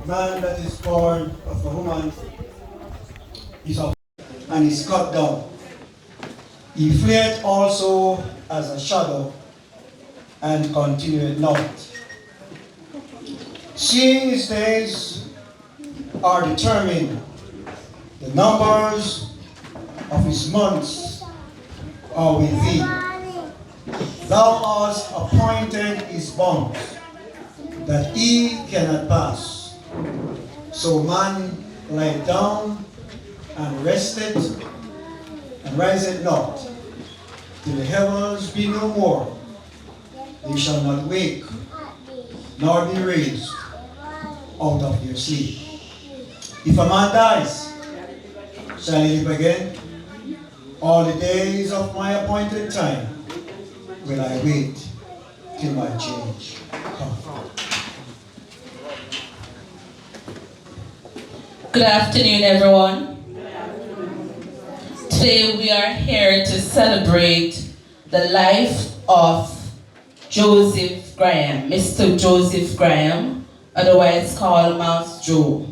man that is born of a woman is of and is cut down. He fleeth also as a shadow and continueth not. Seeing his days are determined, the numbers of his months are with thee. Thou hast appointed his bounds, that he cannot pass. So man lieth down and resteth, and riseth not, till the heavens be no more. They shall not wake, nor be raised out of their sleep. If a man dies, shall he live again? All the days of my appointed time will I wait till my change come. Good afternoon, everyone. Today we are here to celebrate the life of Joseph Graham, Mr. Joseph Graham, otherwise called Mouse Joe.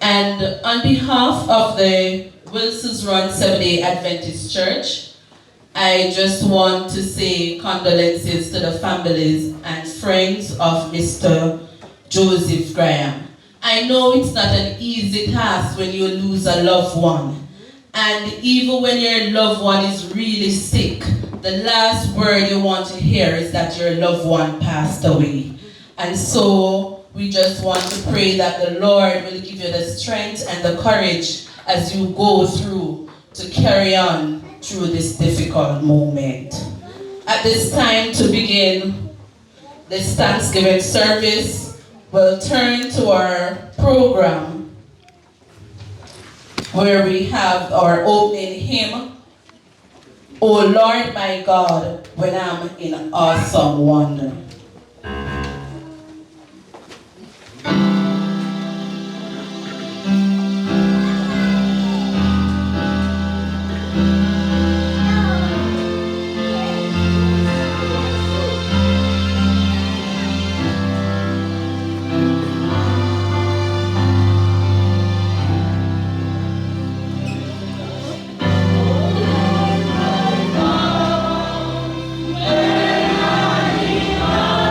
And on behalf of the Wilson's Run Seventh-day Adventist Church, I just want to say condolences to the families and friends of Mr. Joseph Graham. I know it's not an easy task when you lose a loved one. And even when your loved one is really sick, the last word you want to hear is that your loved one passed away. And so we just want to pray that the Lord will give you the strength and the courage as you go through to carry on through this difficult moment. At this time, to begin this Thanksgiving service, we'll turn to our program where we have our opening hymn, O Lord my God, when I'm in awesome wonder. Where I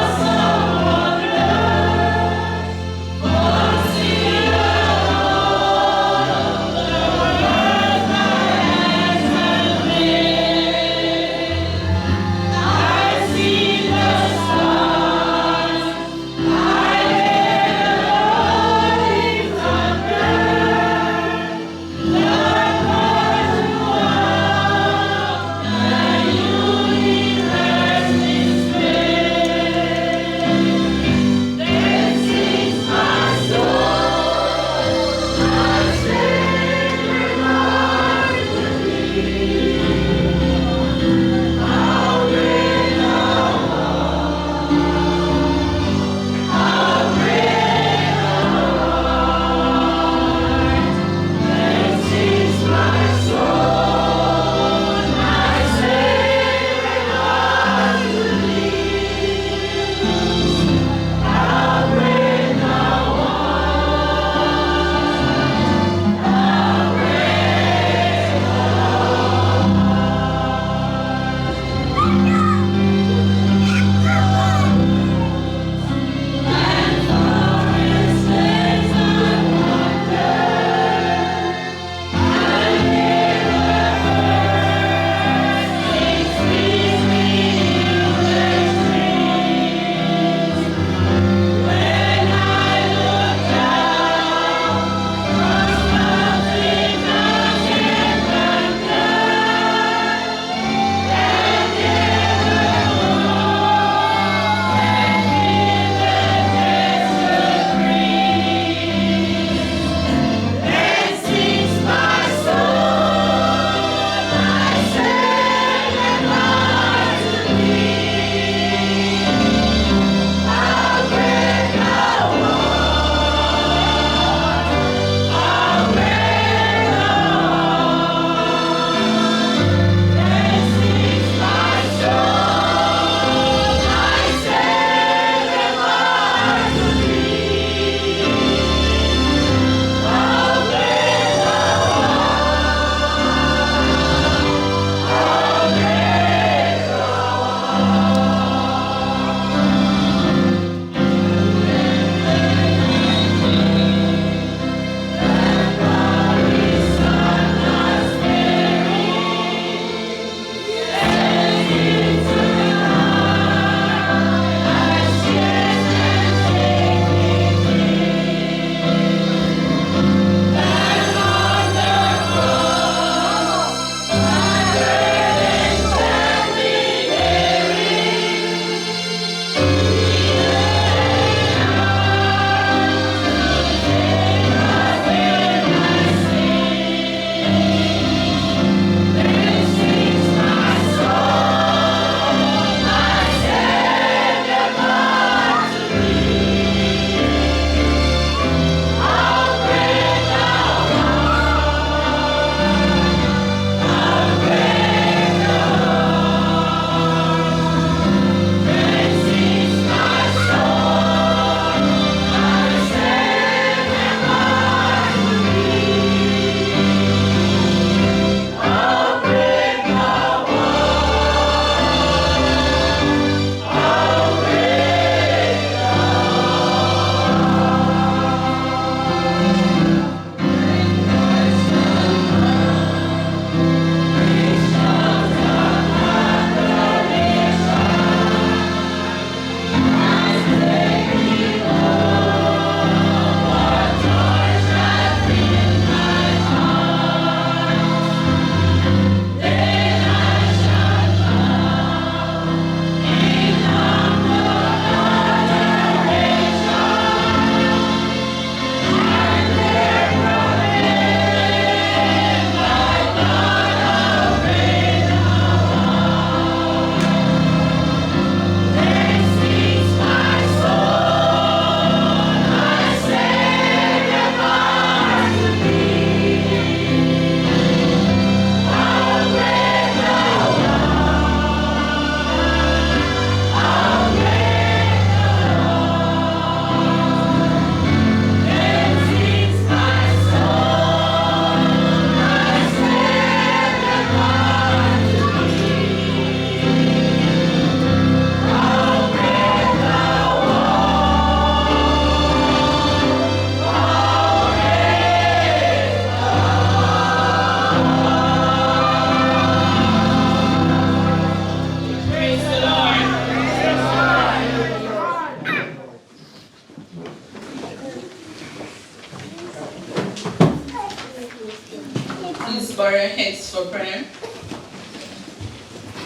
our heads for prayer.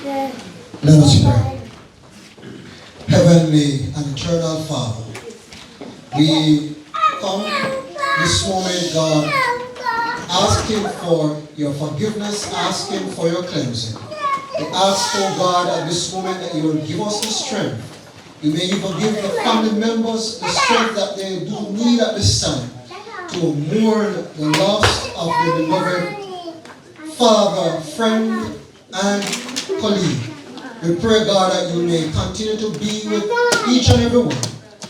Let us pray. Heavenly and eternal Father, we come this moment, God, asking for your forgiveness, asking for your cleansing. We ask, oh God, at this moment that you will give us the strength. You may even give the family members the strength that they do need at this time to mourn the loss of the beloved father, friend, and colleague. We pray, God, that you may continue to be with each and every one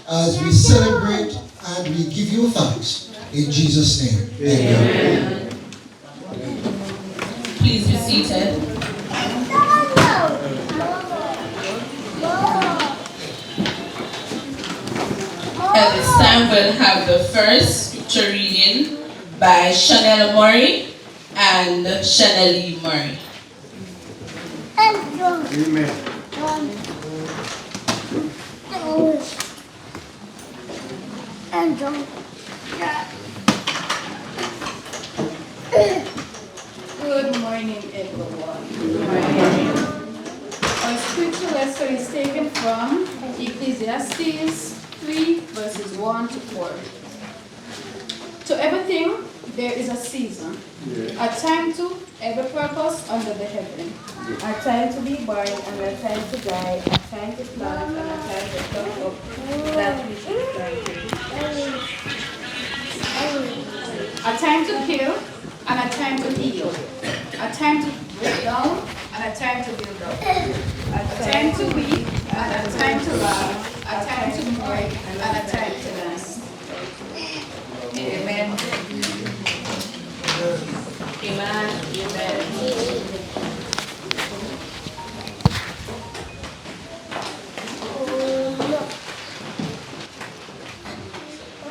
as we celebrate and we give you thanks. In Jesus' name, amen. Please be seated. At this time, we'll have the first scripture reading by Chanel Murray and Chanel Murray. Amen. Good morning, everyone. Good morning. Our scripture lesson is taken from Ecclesiastes 3, verses 1 to 4. To everything there is a season, a time to every purpose under the heaven, a time to be born and a time to die, a time to plant and a time to pluck up that which is planted, a time to kill and a time to heal, a time to break down and a time to build up, a time to weep and a time to laugh, a time to mourn and a time to dance. Amen. Amen. Amen.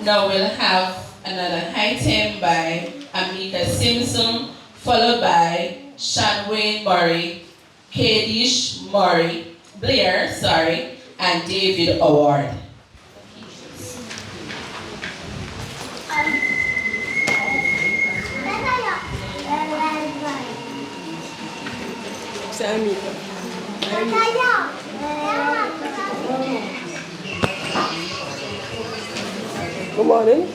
Now we'll have another item by Amika Simpson, followed by Shanwayne Murray, Kadish Murray, Blair, and David Award. Good morning.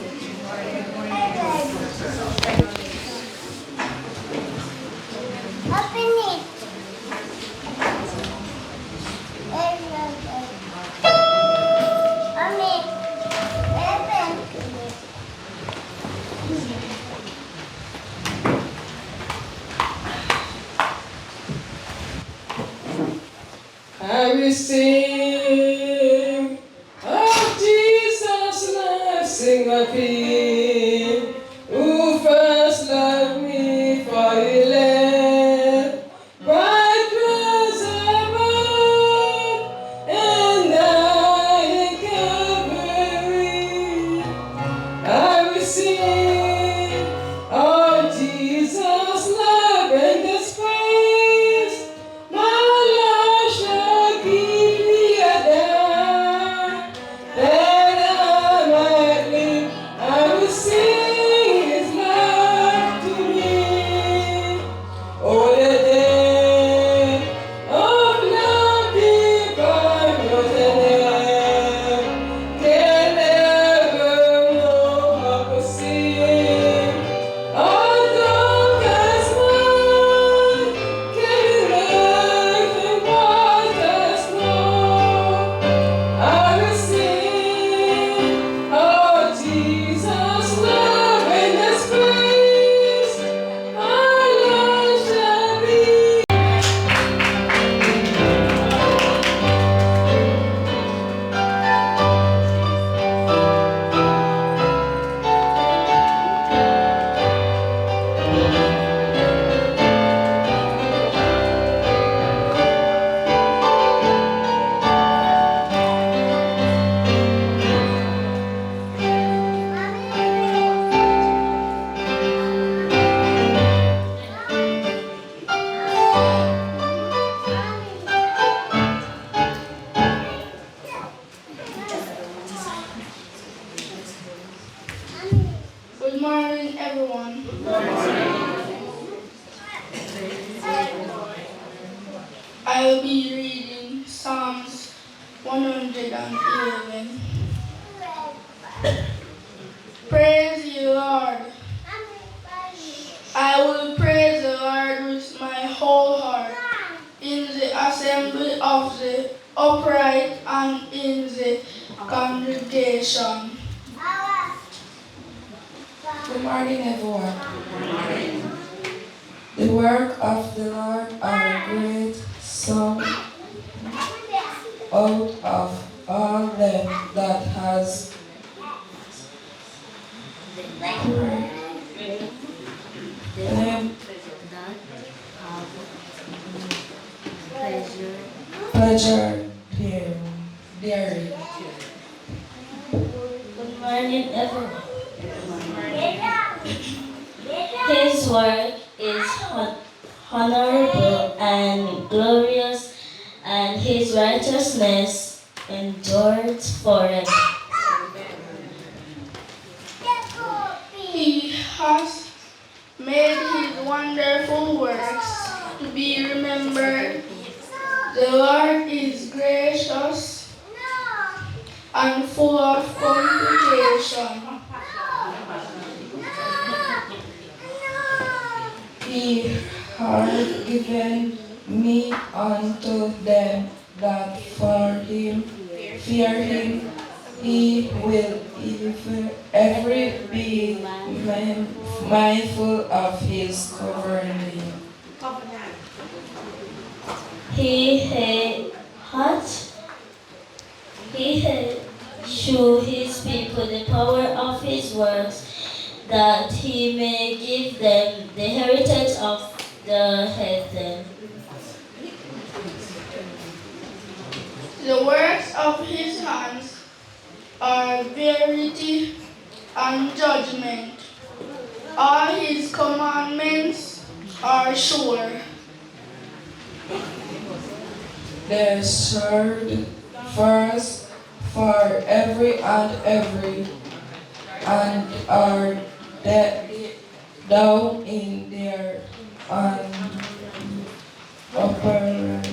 I will sing of Jesus' life, sing of him who first loved me for he left by grace above and died in Calvary. I will sing of Jesus' love and his praise. My life shall give me a dime, that I might live. I will sing his love to me. Oh, the day of love divine was an end. Can never know how to sing. Although as mine can life and white as snow, I will sing of Jesus' love and his praise. My life shall be. Good morning, everyone. 111. Praise you, Lord. I will praise the Lord with my whole heart in the assembly of the upright and in the congregation. Good morning, everyone. The work of the Lord are a great song out of all them that has them pleasure therein. Good morning, everyone. His work is honorable and glorious, and his righteousness endures forever. He has made his wonderful works to be remembered. The Lord is gracious and full of compassion. He hath given me unto them that fear him. He will ever be mindful of his covering. He hath show his people the power of his works, that he may give them the heritage of the heathen. The works of his hands are verity and judgment. All his commandments are sure. The sword first for every, and are down in their operate.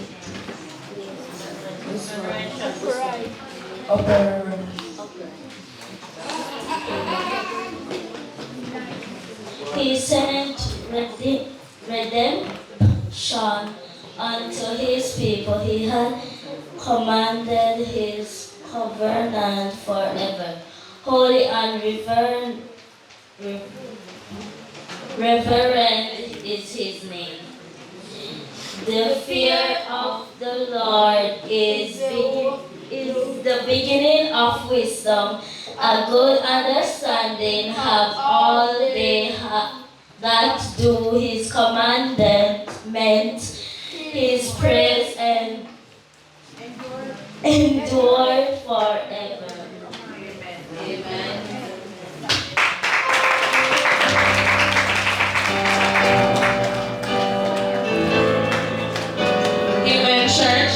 He sent redemption unto his people. He had commanded his covenant forever. Holy and reverend is his name. The fear of the Lord is the beginning of wisdom. A good understanding have all they that do his commandment. His praise and endure forever. Amen. Amen, church.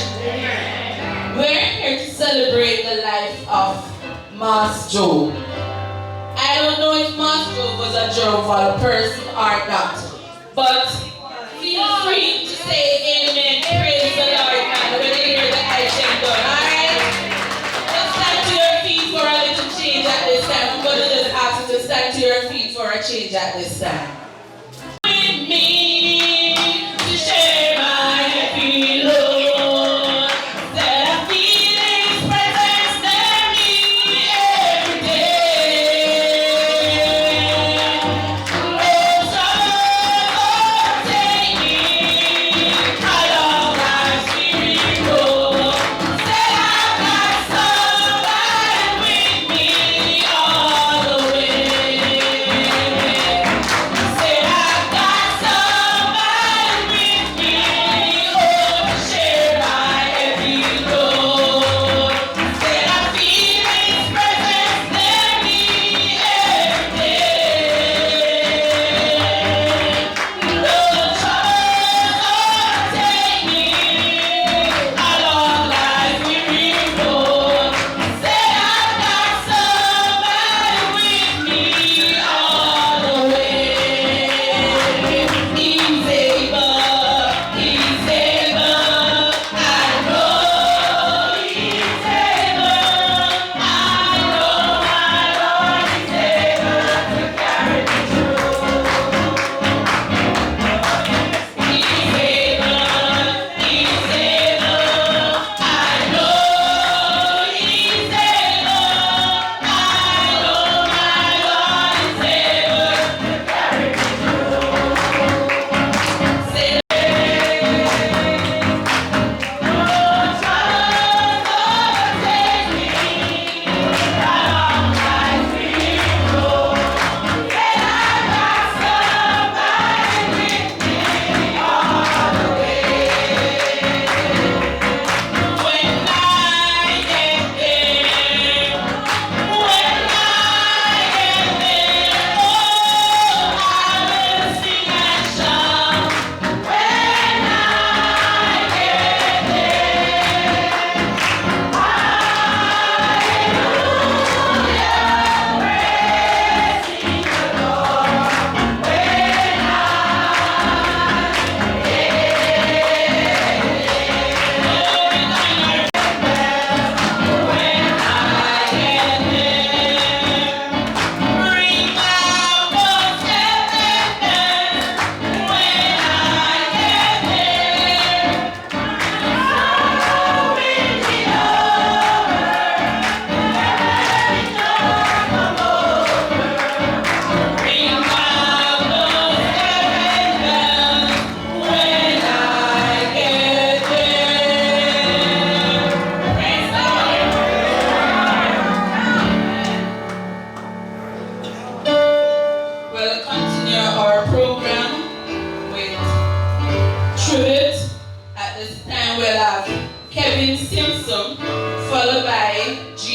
We're here to celebrate the life of Mas Joe. I don't know if Mas Joe was a jovial person or not, but feel free to say amen, praise the Lord, man, when you hear the item done, alright? Just stand to your feet for a little change at this time. I'm going to just ask you to stand to your feet for a change at this time. With me to share my pillow. That I feel his presence near me every day. Oh, so take me along my spirit road. Say I've got somebody with me all the way.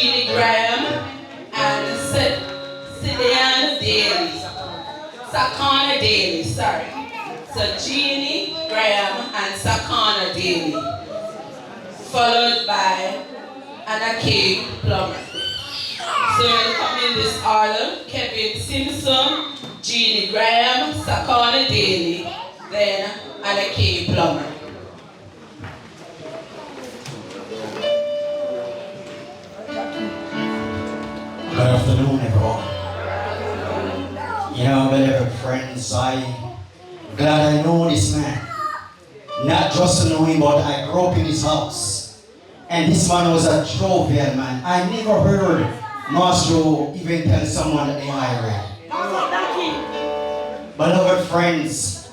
Jeannie Graham and Sidiana Daly. Sakana Daly, sorry. So Jeannie Graham and Sakana Daly. Followed by Anna K. Plummer. So we'll come in this order. Kevin Simpson, Jeannie Graham, Sakana Daly, then Anna K. Plummer. Good afternoon, everyone. You know, beloved friends, I'm glad I know this man. Not just to know him, but I grew up in his house. And this man was a jovial man. I never heard Master even tell someone that they irate. Beloved friends,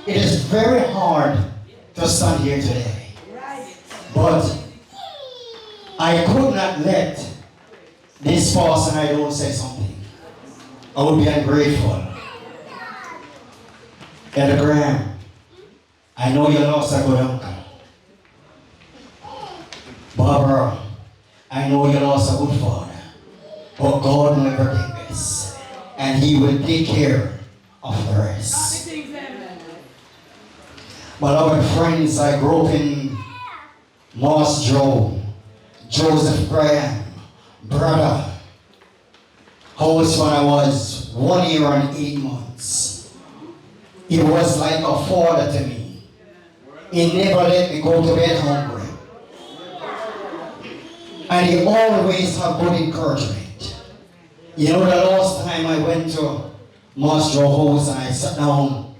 it is very hard to stand here today. But I could not let this pass and I don't say something. I would be ungrateful. Elder Graham, I know you lost a good uncle. Barbara, I know you lost a good father. But God never did this. And He will take care of the rest. Beloved friends, I grew up in Moss Joe, Joseph Graham, brother. House when I was 1 year and 8 months. He was like a father to me. He never let me go to bed hungry. And he always had good encouragement. You know, the last time I went to Master House and I sat down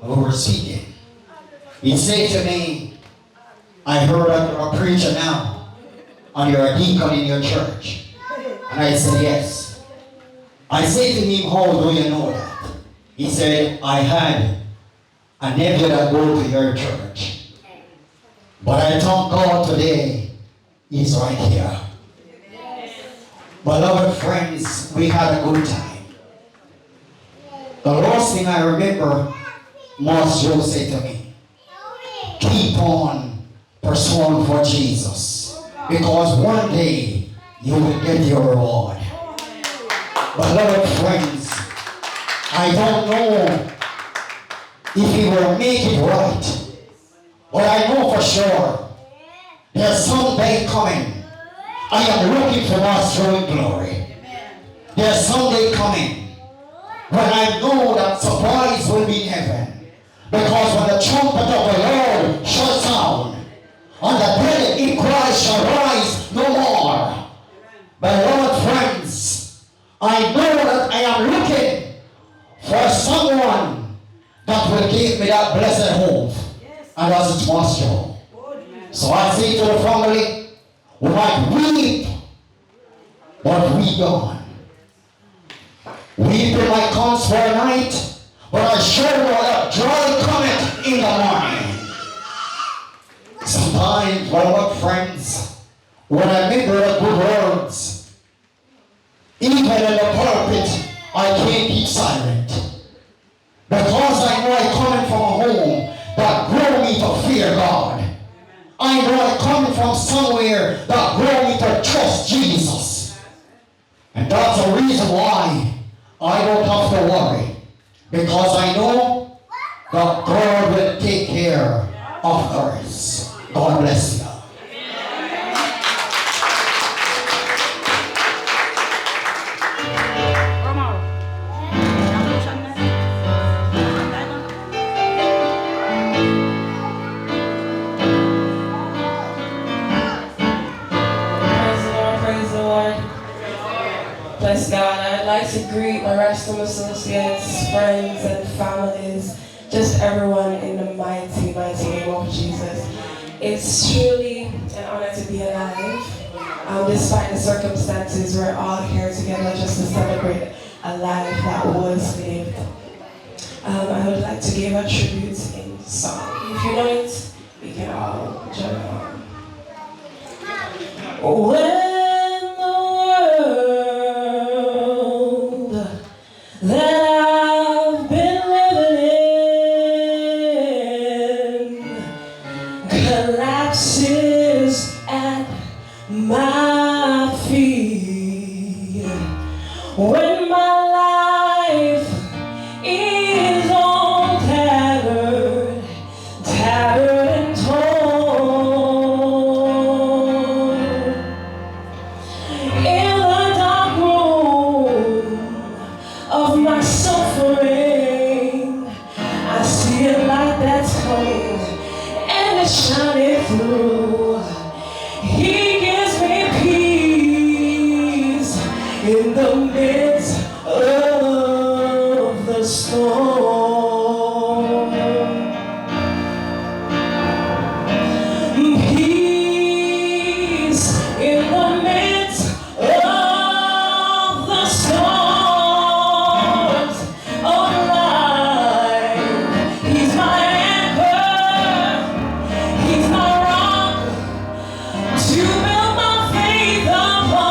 and we were speaking, he said to me, I heard that you're a preacher now and you're a deacon in your church. And I said, yes. I said to him, how do you know that? He said, I had a nephew that go to your church. But I thank God today, he's right here. Beloved friends, we had a good time. The last thing I remember, Master Joe said to me, keep on pursuing for Jesus. Because one day, you will get your reward. Beloved friends, I don't know if he will make it right, but I know for sure there's someday coming. I am looking for God's true glory. There's someday coming when I know that supplies will be in heaven. Because when the trumpet of the Lord shall sound, on the dead in Christ shall rise no more. Beloved friends, I know that I am looking for someone that will give me that blessed hope. And that's it, Master. So I say to the family, we might weep, but we gone. Weeping might comes for a night, but I sure know that joy cometh in the morning. Sometimes, beloved friends, when I remember the good words, even in the pulpit, I can't keep silent. Because I know I'm coming from a home that grew me to fear God. I know I'm coming from somewhere that grew me to trust Jesus. And that's the reason why I don't have to worry. Because I know that God will take care of us. God bless you. Bless God. I'd like to greet my Recessional associates, friends, and families, just everyone in the mighty, mighty name of Jesus. It's truly an honor to be alive. Despite the circumstances, we're all here together just to celebrate a life that was lived. I would like to give a tribute in song. If you know it, we can all join on. When the world that I've been living in collapses at my my feet when my life is all tattered, tattered and torn. In the dark room of my suffering, I see a light that's coming and it's shining through. He gives me peace in the midst of the storm. Peace in the midst of the storms of life. He's my anchor, he's my rock to build my faith upon.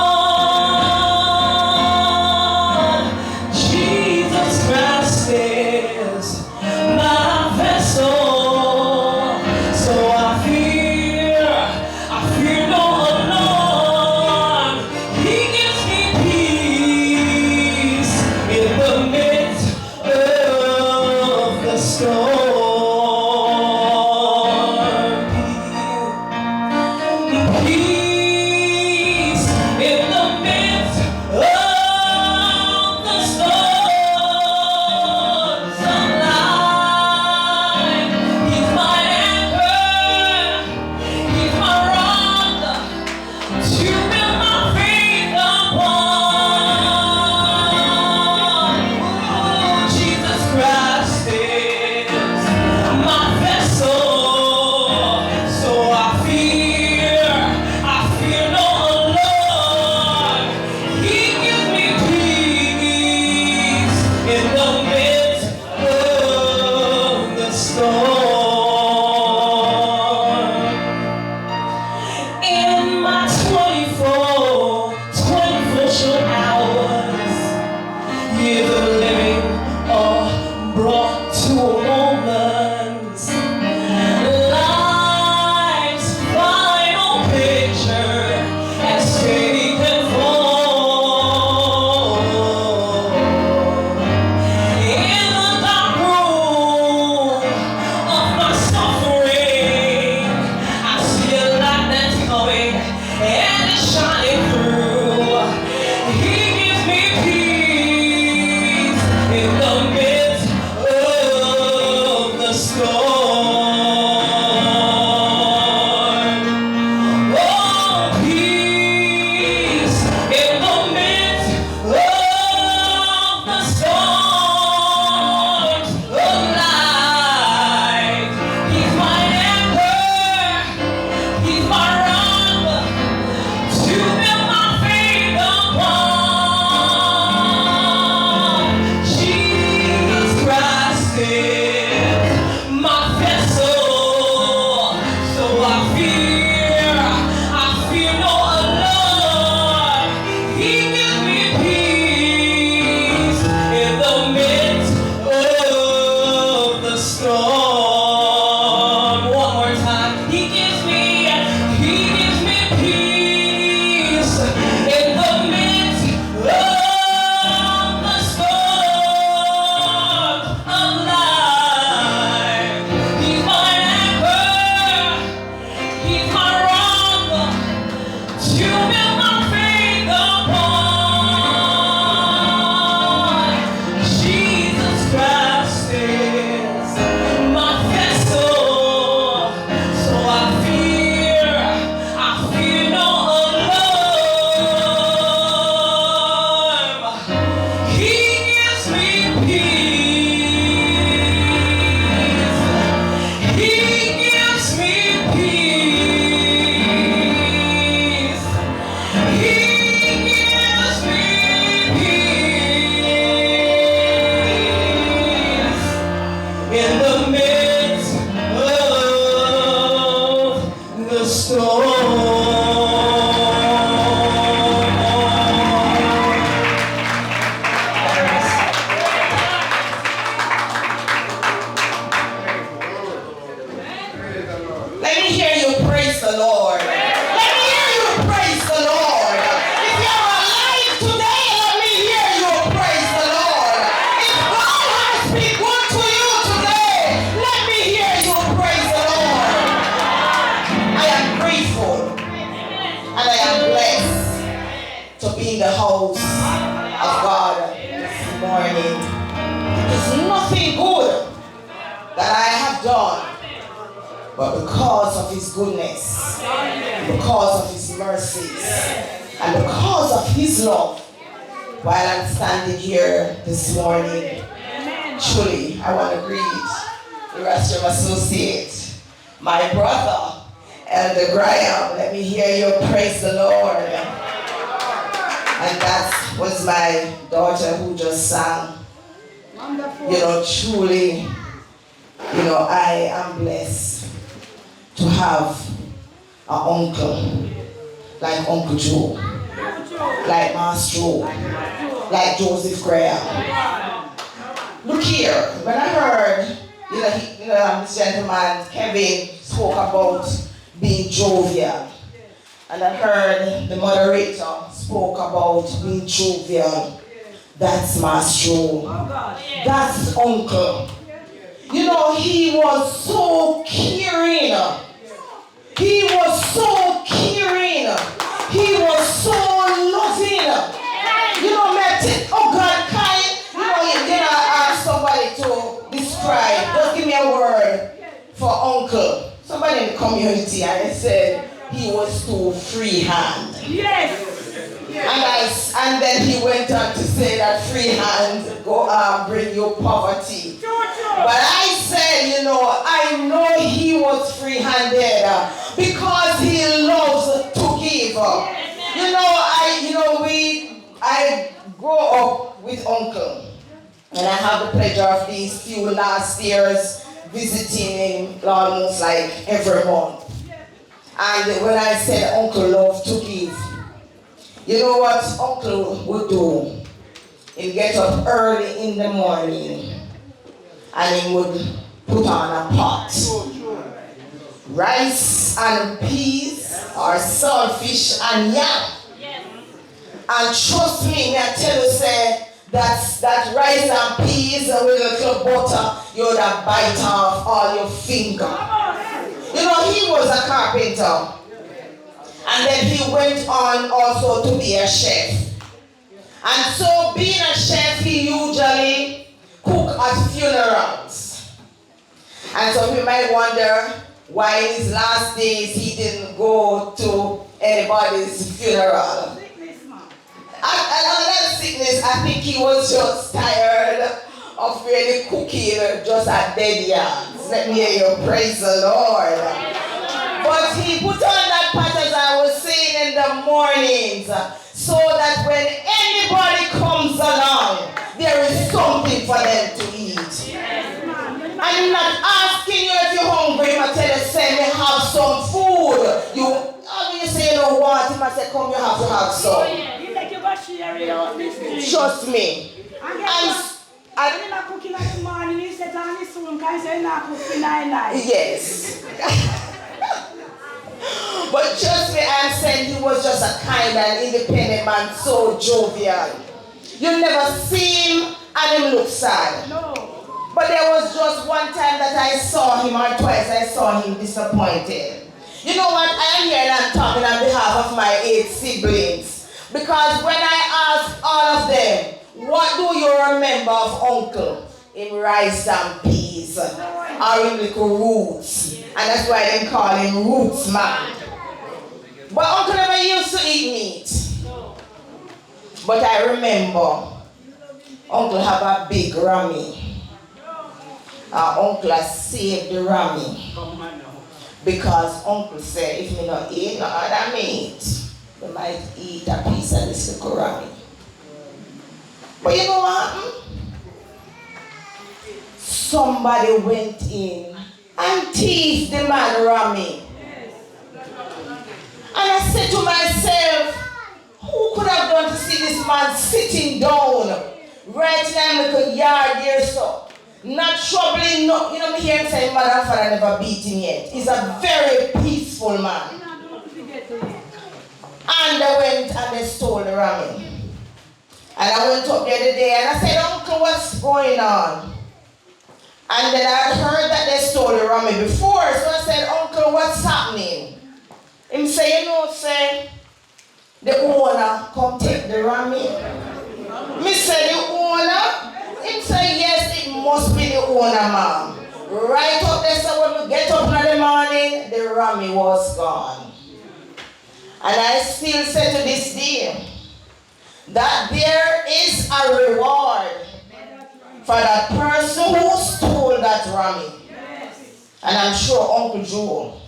to be in the house of God this morning. There's nothing good that I have done, but because of His goodness, because of His mercies, and because of His love, while I'm standing here this morning, truly I want to greet the rest of associate, my brother, Elder Graham. Let me hear you praise the Lord. And that was my daughter who just sang. Wonderful. You know, truly, you know, I am blessed to have an uncle like Uncle Joe, like Master Joe, like Joseph Graham. Look here, when I heard, this gentleman, Kevin, spoke about being jovial, and I heard the moderator spoke about being jovial. That's Master Joe. That's Uncle. You know, he was so caring. He was so caring. He was so loving. You know, oh God, kind. You know, ask somebody to describe. Just give me a word for Uncle. Somebody in the community, and they said he was too freehand. Yes. And then he went on to say that free hands bring you poverty. But I said, you know, I know he was free-handed because he loves to give. I grew up with Uncle, and I have the pleasure of these few last years visiting him almost like every month. And when I said Uncle loved to give, you know what Uncle would do? He'd get up early in the morning and he would put on a pot. Rice and peas or saltfish and yam. And trust me, I tell you, say, that rice and peas with a little butter, you would have bite off all your finger. You know, he was a carpenter. And then he went on also to be a chef. And so being a chef, he usually cook at funerals. And so we might wonder why in his last days he didn't go to anybody's funeral. Another sickness, I think he was just tired of really cooking just at dead yards. Let me hear you praise the Lord. But he put on that pot, as I was saying, in the mornings, so that when anybody comes along, there is something for them to eat. I'm not asking you if you're hungry, but tell you, say, me have some food. You say you don't want him, I say, come, you have to have some. Trust me. Yes. But trust me, I'm saying he was just a kind and independent man, so jovial. You never see him and him look sad. No. But there was just one time that I saw him, or twice I saw him disappointed. You know what? I am here and I'm talking on behalf of my 8 siblings. Because when I asked all of them, what do you remember of Uncle? In rice and peas, or in Likkle roots. And that's why they call him Roots Man. But Uncle never used to eat meat. But I remember Uncle have a big rammy. Uncle has saved the rammy. Because Uncle said, if me not eat no other meat, we might eat a piece of this Likkle rammy. But you know what happened? Somebody went in and teased the man rammy. And I said to myself, who could have done to see this man sitting down right in a little yard there, so not troubling, no, you know me hear him saying mother and father never beat him yet. He's a very peaceful man. And they went and they stole the rammy. And I went up the other day and I said, Uncle, what's going on? And then I had heard that they stole the rammy before, so I said, Uncle, what's happening? Him say, you know, say, the owner come take the Rami. Me say the owner, him say yes, it must be the owner, ma'am. Right up there, so when we get up in the morning, the Rami was gone. And I still say to this day, that there is a reward for that person who stole that Rami. And I'm sure Uncle Joe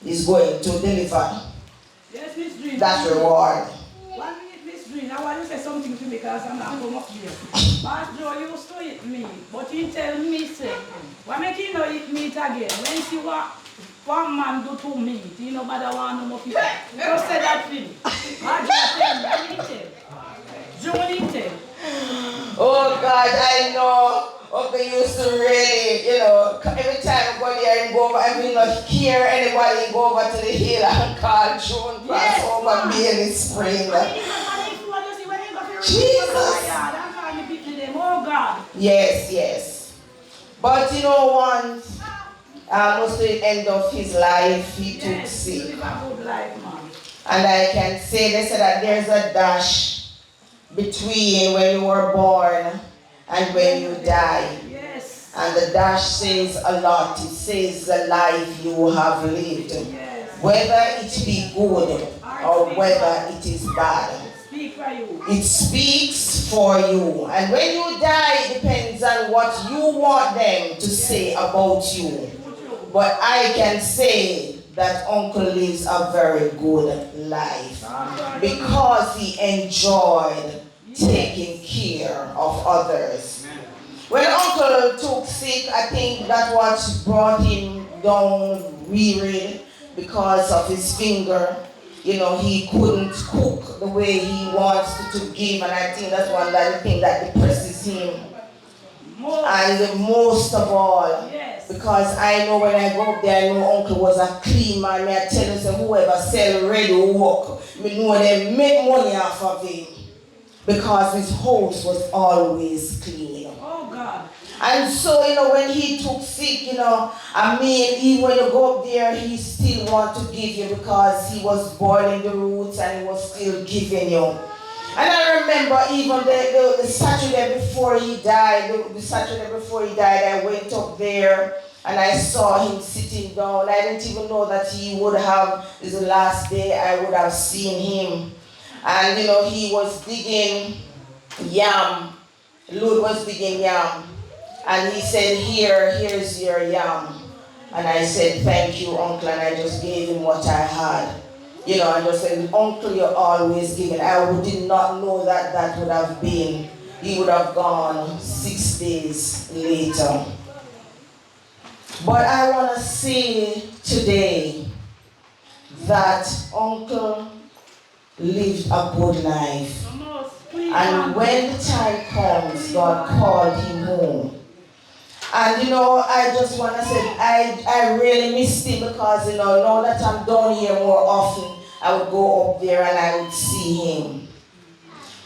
is going to deliver that reward. 1 minute, Miss Green. I want to say something to me because I'm not come up here. Pastor Joe used to hit me, but he tell me, say, why make you not hit me again? When see what one man do to me, you know, but I want to know people. Just say that thing. Pastor Joe tell me, Joe tell. Oh God, I know. Uncle used to really, every time I go there and go over, I mean, not hear anybody go over to the hill and call June cross over Bailey Spring. Jesus. Oh God. Yes. But once, almost to the end of his life, he took sick. And I can say, they said that there's a dash between when you were born and when you die. Yes. And the dash says a lot. It says the life you have lived. Yes. Whether it be good or whether it is bad. Speak for you. It speaks for you. And when you die, it depends on what you want them to say about you. But I can say that Uncle lives a very good life because he enjoyed taking care of others. When Uncle took sick, I think that what brought him down weary because of his finger. He couldn't cook the way he wants to give, and I think that's one of the things that depresses him. And most of all, because I know when I go up there, I know Uncle was a clean man. I tell you, so whoever sell ready work, I know they make money off of him. Because his house was always clean. Oh God. And so, when he took sick, even when you go up there, he still want to give you because he was boiling the roots and he was still giving you. And I remember even the Saturday before he died, I went up there and I saw him sitting down. I didn't even know that he would have, this is the last day I would have seen him. And he was digging yam. Lord was digging yam. And he said, here's your yam. And I said, thank you, Uncle. And I just gave him what I had. I just said, Uncle, you're always giving. I did not know that would have been. He would have gone 6 days later. But I want to say today that Uncle lived a good life. And when the time comes, God called him home. And I just want to say, I really missed him because, now that I'm down here more often, I would go up there and I would see him.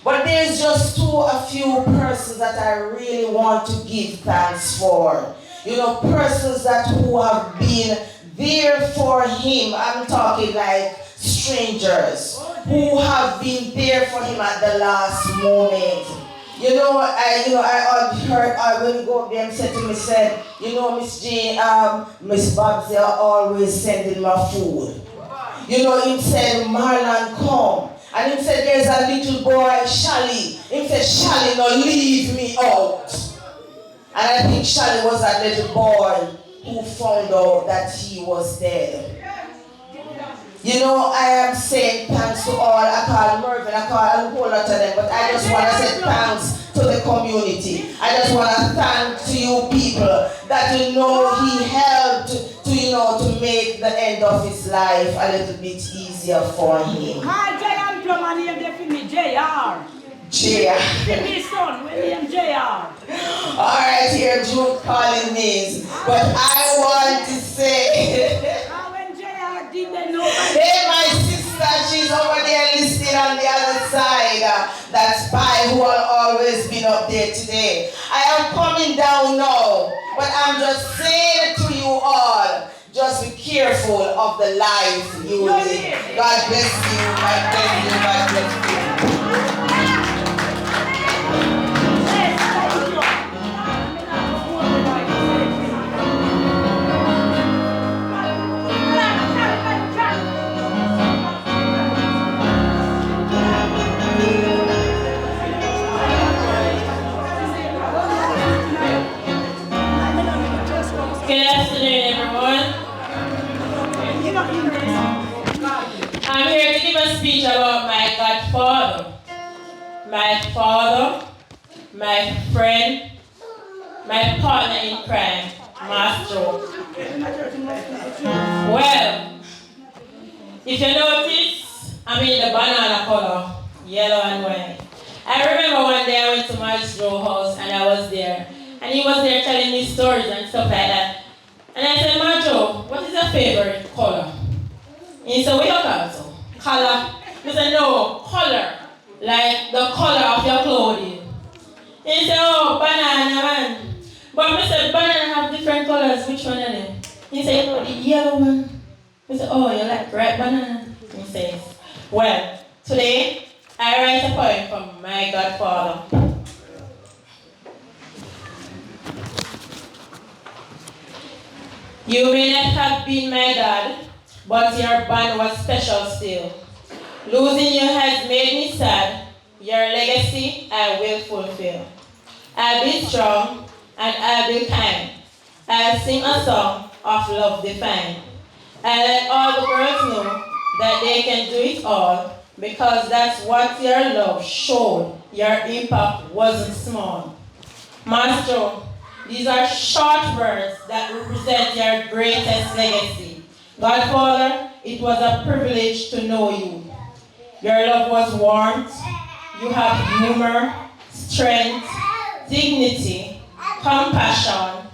But there's just a few persons that I really want to give thanks for. Persons who have been there for him. I'm talking like strangers who have been there for him at the last moment. I heard when you go up there and said to me, Miss Jane, Miss Babs, they are always sending my food. He said, Marlon, come. And he said, there's a little boy, Shally. He said, Shally, no, leave me out. And I think Shally was that little boy who found out that he was dead. I am saying thanks to all. I call Mervyn, I call a whole lot of them, but I just want to say thanks to the community. I just want to thank to you people that he helped to make the end of his life a little bit easier for him. Hi, J.R. Plummer, name there for me, J.R. J.R. Give me son, we name J.R. Alright, here Jude calling me. But I want to say hey, my sister, she's over there listening on the other side. That spy who has always been up there today. I am coming down now, but I'm just saying to you all Just be careful of the life you live. God bless you. God bless you. God bless you. Good afternoon, everyone. I'm here to give a speech about my godfather, my father, my friend, my partner in crime, Master. Well, if you notice, I'm in the banana color, yellow and white. I remember one day I went to Maestro's house and I was there. And he was there telling me stories and stuff like that. And I said, Majo, what is your favorite color? And he said, what you call it? Color. I said, no, color. Like the color of your clothing. And he said, oh, banana, man. But I said, banana have different colors. Which one are they? He said, you know, the yellow one. I said, oh, you like red banana? He says, well, today I write a poem from my godfather. You may not have been my dad, but your bond was special still. Losing you has made me sad. Your legacy I will fulfill. I'll be strong and I'll be kind. I'll sing a song of love defined. I'll let all the girls know that they can do it all because that's what your love showed. Your impact wasn't small. Master, these are short words that represent your greatest legacy. Godfather, it was a privilege to know you. Your love was warmth. You have humor, strength, dignity, compassion,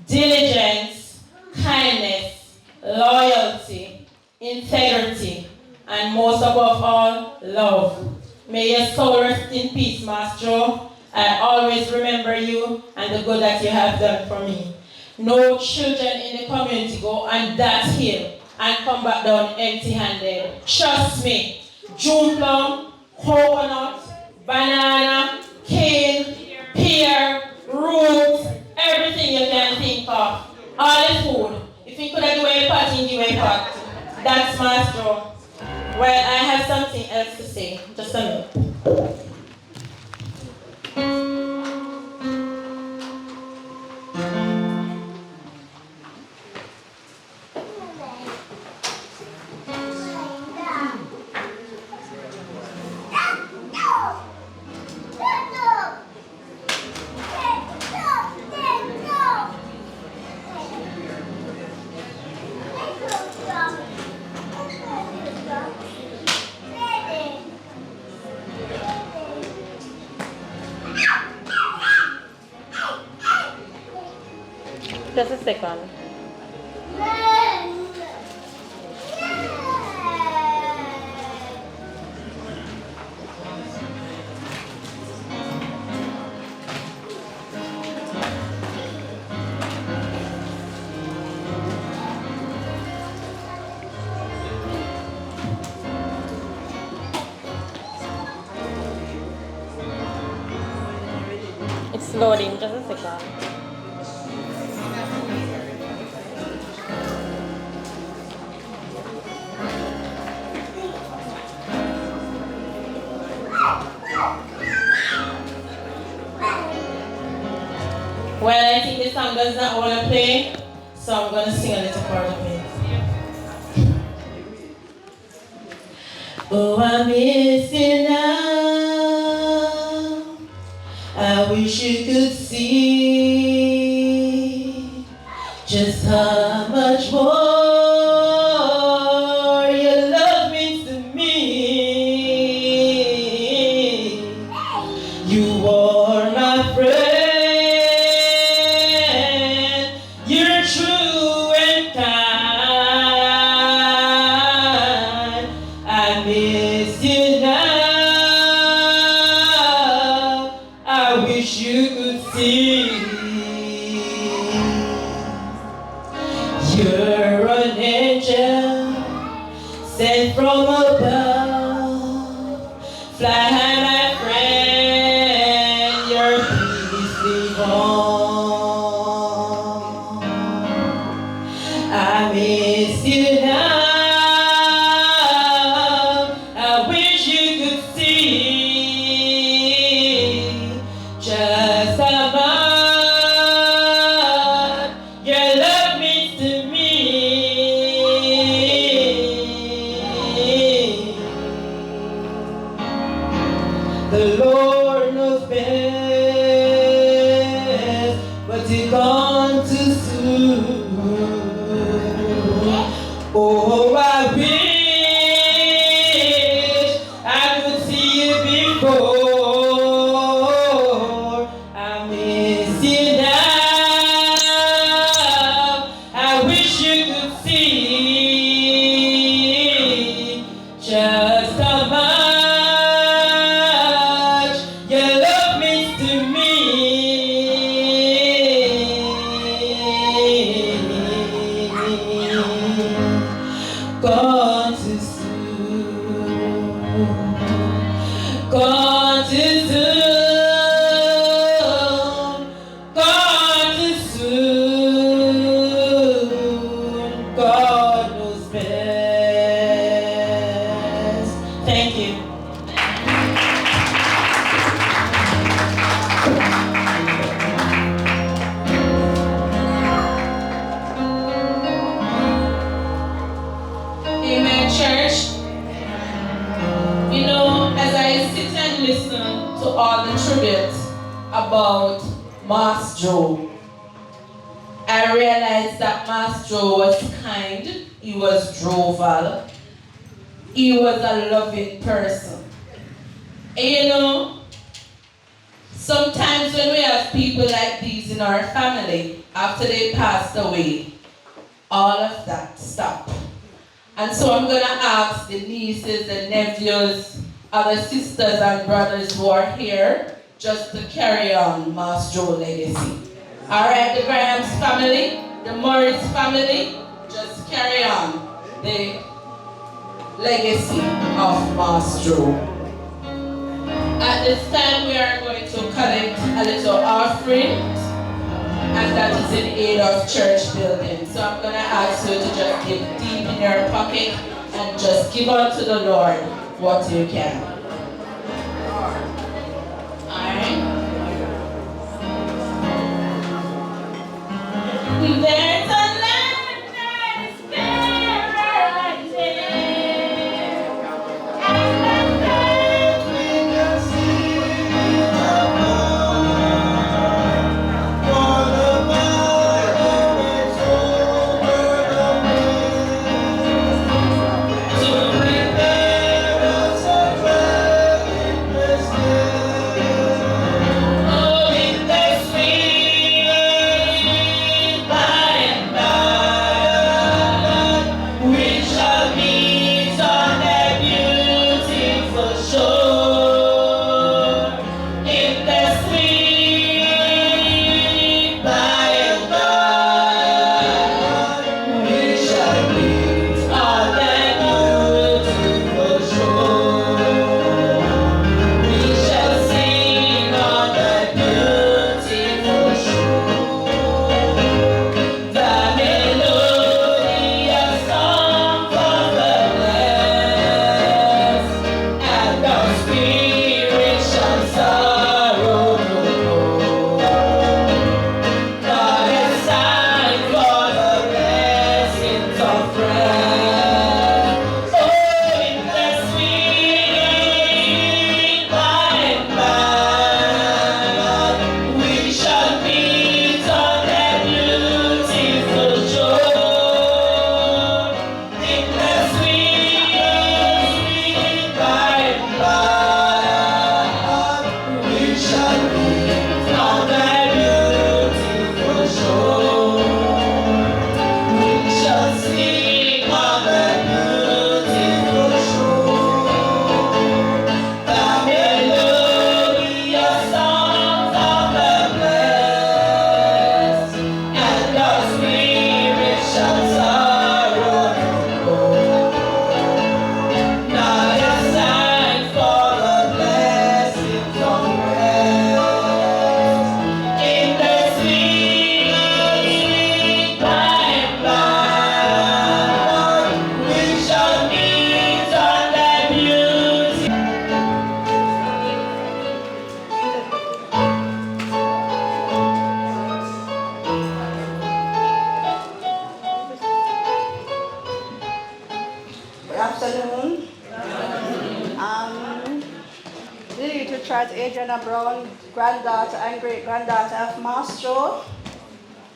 diligence, kindness, loyalty, integrity, and most above all, love. May your soul rest in peace, Master. I always remember you and the good that you have done for me. No children in the community go on that hill and come back down empty-handed. Trust me, June plum, coconut, banana, cane, pear, roots, everything you can think of. All the food. If you could have given a party, give a party. That's Master. Well, I have something else to say. Just a minute. Just a second. It's loading, just a second. Well, I think this song does not want to play, so I'm going to sing a little part of it. Oh, I miss you now. I wish you could see just how much more your love means to me. You are my friend. You're true and kind. I miss you now. I wish you could see. Goodbye, my friend, your peace live on. I miss you now. I wish you could see just how much your love means to me. The Lord knows best, but He's gone too soon. Oh, I wish I could see you before. I miss you now. I wish you could see just how much your love means to me. Gone too soon. Gone too soon. Gone too soon. God knows best. Thank you. Amen, church. You know, as I sit and listen to all the tributes about Mas Joe, I realized that Mas Joe was kind, he was jovial, he was a loving person. And you know, sometimes when we have people like these in our family, after they passed away, all of that stopped. And so I'm going to ask the nieces and nephews, other sisters and brothers who are here, just to carry on Mas Joe legacy. All right, the Graham's family, the Morris family, just carry on the legacy of Mas Joe. At this time, we are going to collect a little offering, and that is in aid of church building. So I'm going to ask you to just give deep in your pocket and just give unto the Lord what you can. Alright? There's a land that's paradise, and the faith we can see to prepare us a little child, Adriana Brown, granddaughter and great-granddaughter of Master.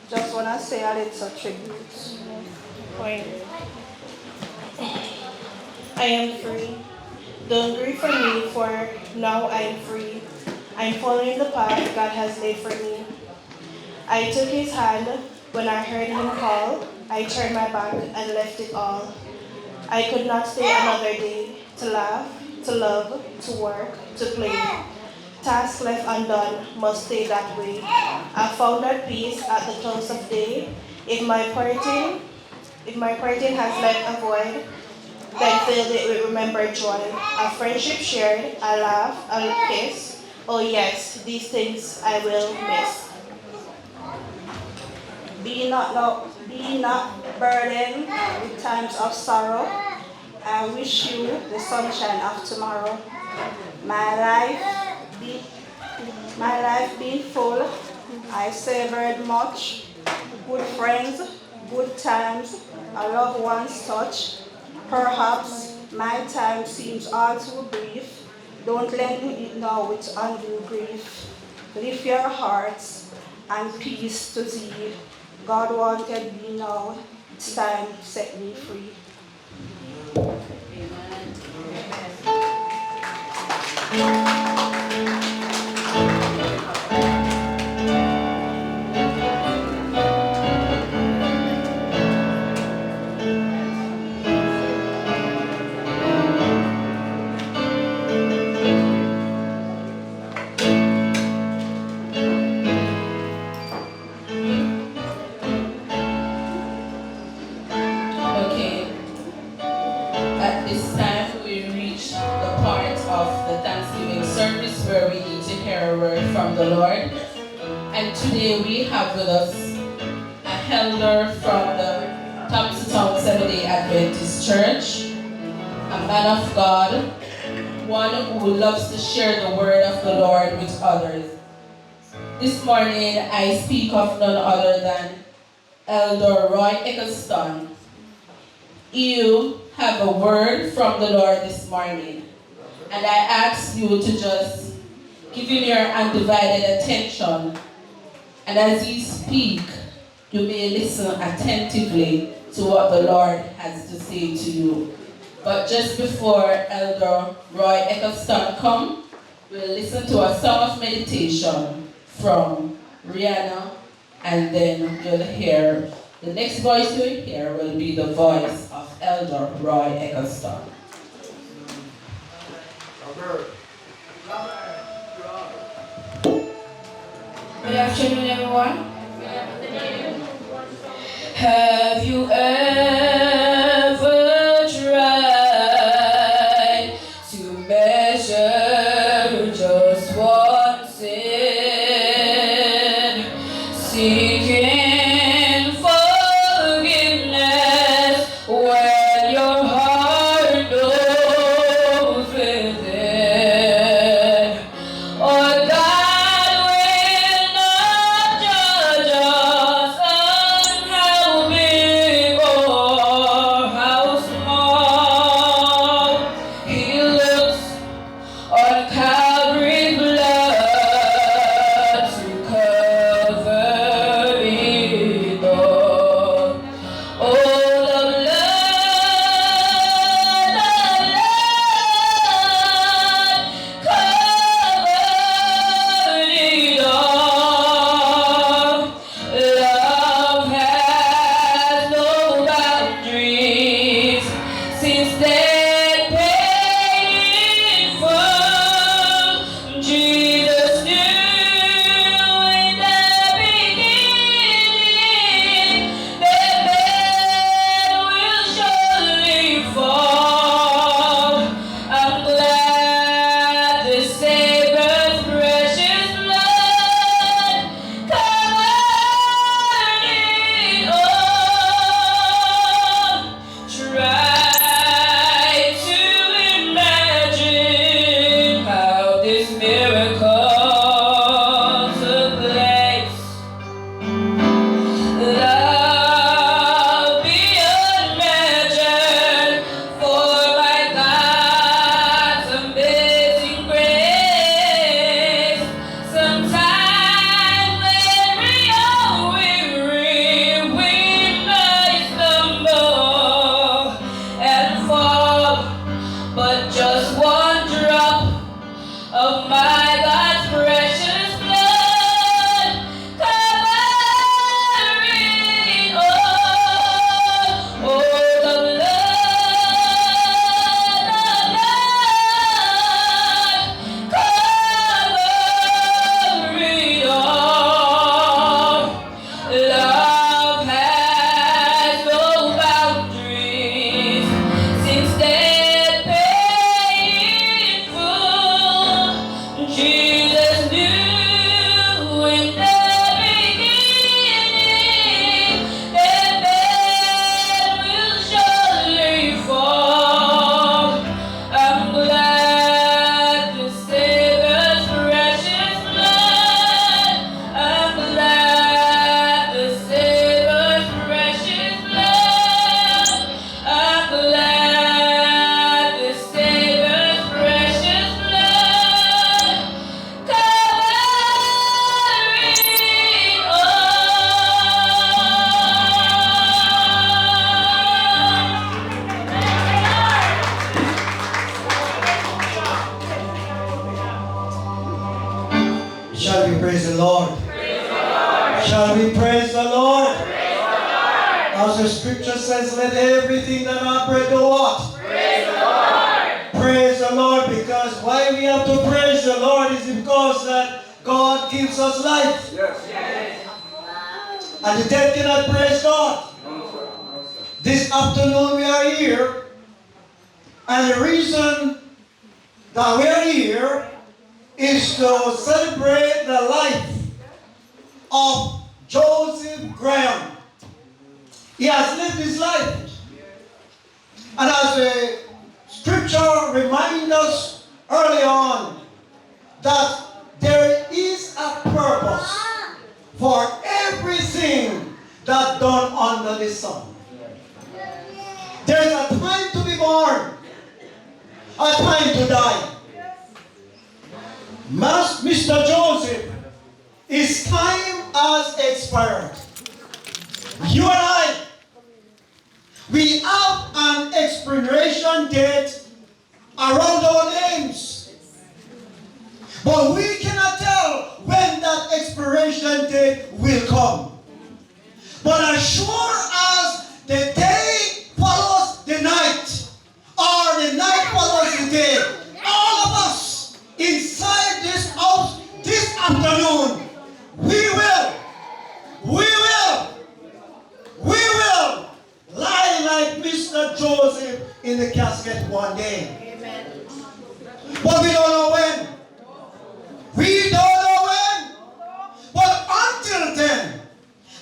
Just want to say a little tribute. I am free. Don't grieve for me, for now I am free. I'm following the path God has laid for me. I took his hand when I heard him call. I turned my back and left it all. I could not stay another day to laugh, to love, to work, to play. Tasks left undone must stay that way. I found that peace at the close of day. If my parting has left a void, then filled it with remembered joy. A friendship shared, a laugh, a kiss. Oh yes, these things I will miss. Be not burdened with times of sorrow. I wish you the sunshine of tomorrow. My life being full, I savored much. Good friends, good times, a loved one's touch. Perhaps my time seems all too brief. Don't lend me it now with undue grief. Lift your hearts and peace to thee. God wanted me now, it's time to set me free. Okay, at this time we reach the part of the Thanksgiving service where we need to hear a word from the Lord. And today we have with us a elder from the Thompson Seventh-day Adventist Church, a man of God, one who loves to share the word of the Lord with others. This morning I speak of none other than Elder Roy Eccleston. You have a word from the Lord this morning, and I ask you to just give him your undivided attention, and as you speak, you may listen attentively to what the Lord has to say to you. But just before Elder Roy Eccleston come, we'll listen to a song of meditation from Rihanna, and then you'll hear, the next voice you'll hear will be the voice of Elder Roy Eccleston. Good afternoon, everyone. Have you ever tried to measure just one sin? Seeking forgiveness when your heart knows within. Or God will not judge us on how big or how small. He looks on Calvary's blood to cover it all. Oh, the blood covered it all. Love has no boundaries since that paid in full. Jesus knew in the beginning that man will surely fall. I'm glad the Savior's precious blood covered it all. Try to imagine how this miracle took place. Love beyond measure for my God's amazing grace. we praise the Lord? Shall we praise the Lord? As the scripture says, let everything that hath breath do what? Praise the Lord, because why we have to praise the Lord is because that God gives us life. And the dead cannot praise God. This afternoon we are here, and the reason that we are here is to celebrate the life of Joseph Graham. He has lived his life. And as the scripture reminds us early on, that there is a purpose for everything that's done under the sun. There is a time to be born, a time to die. Mr. Joseph, his time has expired. You and I, we have an expiration date around our names. But we cannot tell when that expiration date will come. But as sure as the day follows the night, or the night follows the day, all of us inside this house this afternoon, we will lie like Mr. Joseph in the casket one day. Amen. But we don't know when. We don't know when. But until then,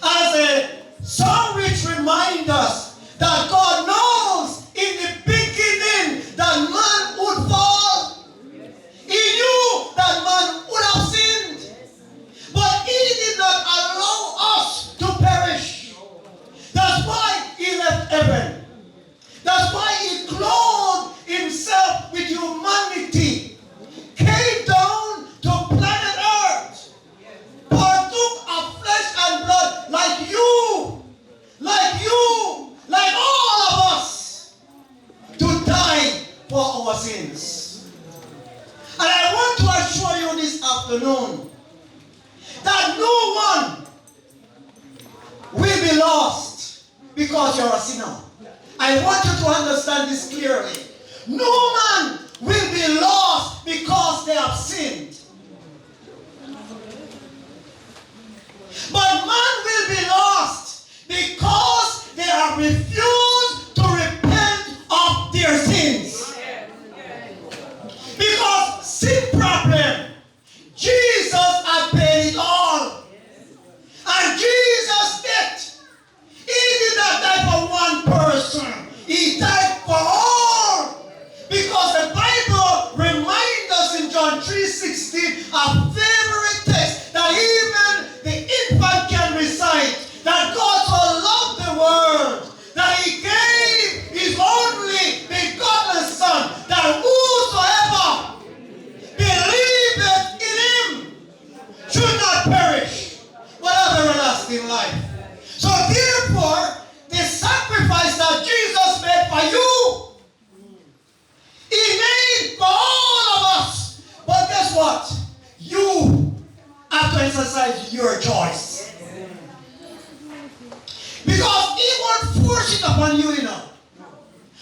as a song which reminds us that God knows in the beginning that man would fall. He knew that man would have sinned. But he did not allow us to perish. That's why he left heaven. That's why he clothed himself with humanity. Came down to planet Earth. Partook of flesh and blood like you, like all of us, to die for our sins. And I want to assure you this afternoon that no one will be lost because you're a sinner. I want you to understand this clearly. No man will be lost because they have sinned. But man will be lost because they have refused to repent of their sins. Because sin problem, Jesus had paid it all. And Jesus death, he did not die for one person. He died for all. Because the Bible reminds us in John 3:16, a favorite text that even the infant can recite, that God so loved the world that he gave his only begotten Son, that whosoever believeth in him should not perish, but have everlasting life. So therefore, the sacrifice that Jesus made for you, he made for all of us. But guess what? You have to exercise your choice. Because he won't force it upon you, you know.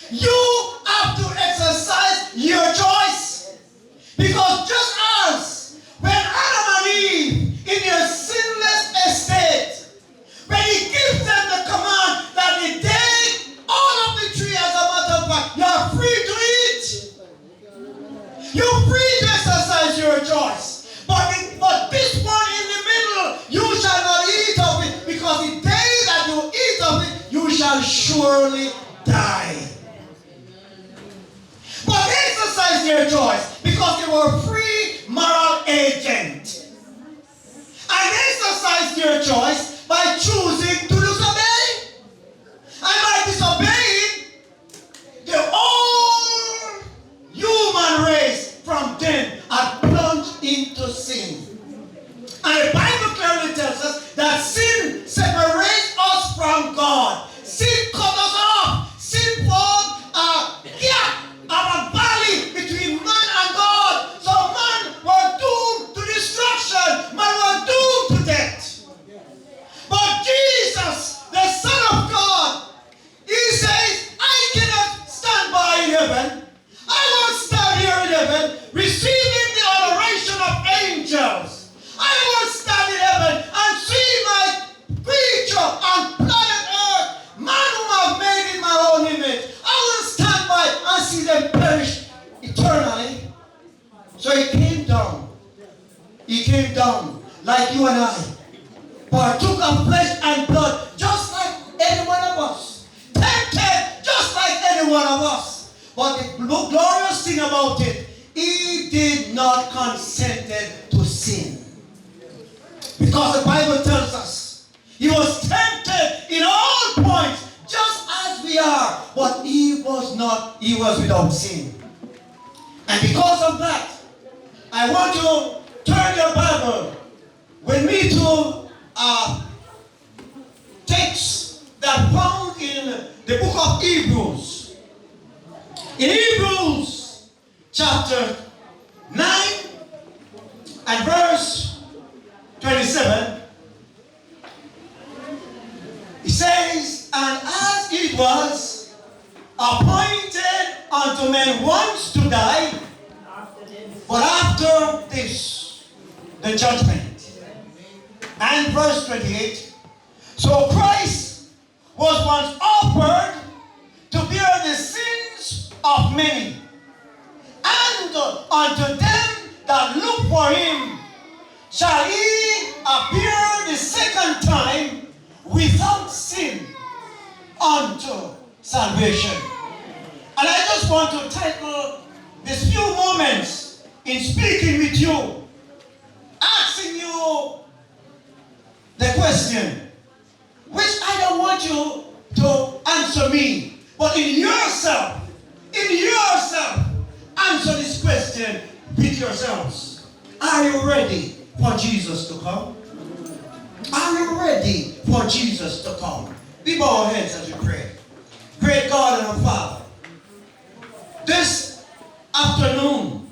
You have to exercise your choice. Because just as when Adam and Eve in their sinless estate, when he gives them the command that they take all of the tree, as a matter of fact, you are free to eat. You're free to exercise your choice. But this one in the middle, you shall not eat of it, because the day that you eat of it, you shall surely die. But exercise your choice, because you were free moral agent. And exercise your choice by choosing to disobey. And by disobeying, the whole human race from then had plunged into sin. And the Bible clearly tells us that sin separates us from God. Sin cut us off. Sin formed a gap, a valley between man and God. So man was doomed to destruction. Man was He came down like you and I, partook of flesh and blood, just like any one of us, tempted just like any one of us. But the glorious thing about it, he did not consent to sin. Because the Bible tells us he was tempted in all points, just as we are, but he was without sin. And because of that, I want to turn your Bible with me to a text that found in the book of Hebrews. In Hebrews chapter 9 and verse 27, it says, and as it was appointed unto men once to die, but after this, the judgment. And verse 28, so Christ was once offered to bear the sins of many, and unto them that look for him shall he appear the second time without sin unto salvation. And I just want to title this few moments in speaking with you, asking you the question, which I don't want you to answer me, but in yourself, answer this question with yourselves. Are you ready for Jesus to come? Are you ready for Jesus to come? We bow our heads as we pray. Great God and our Father, this afternoon,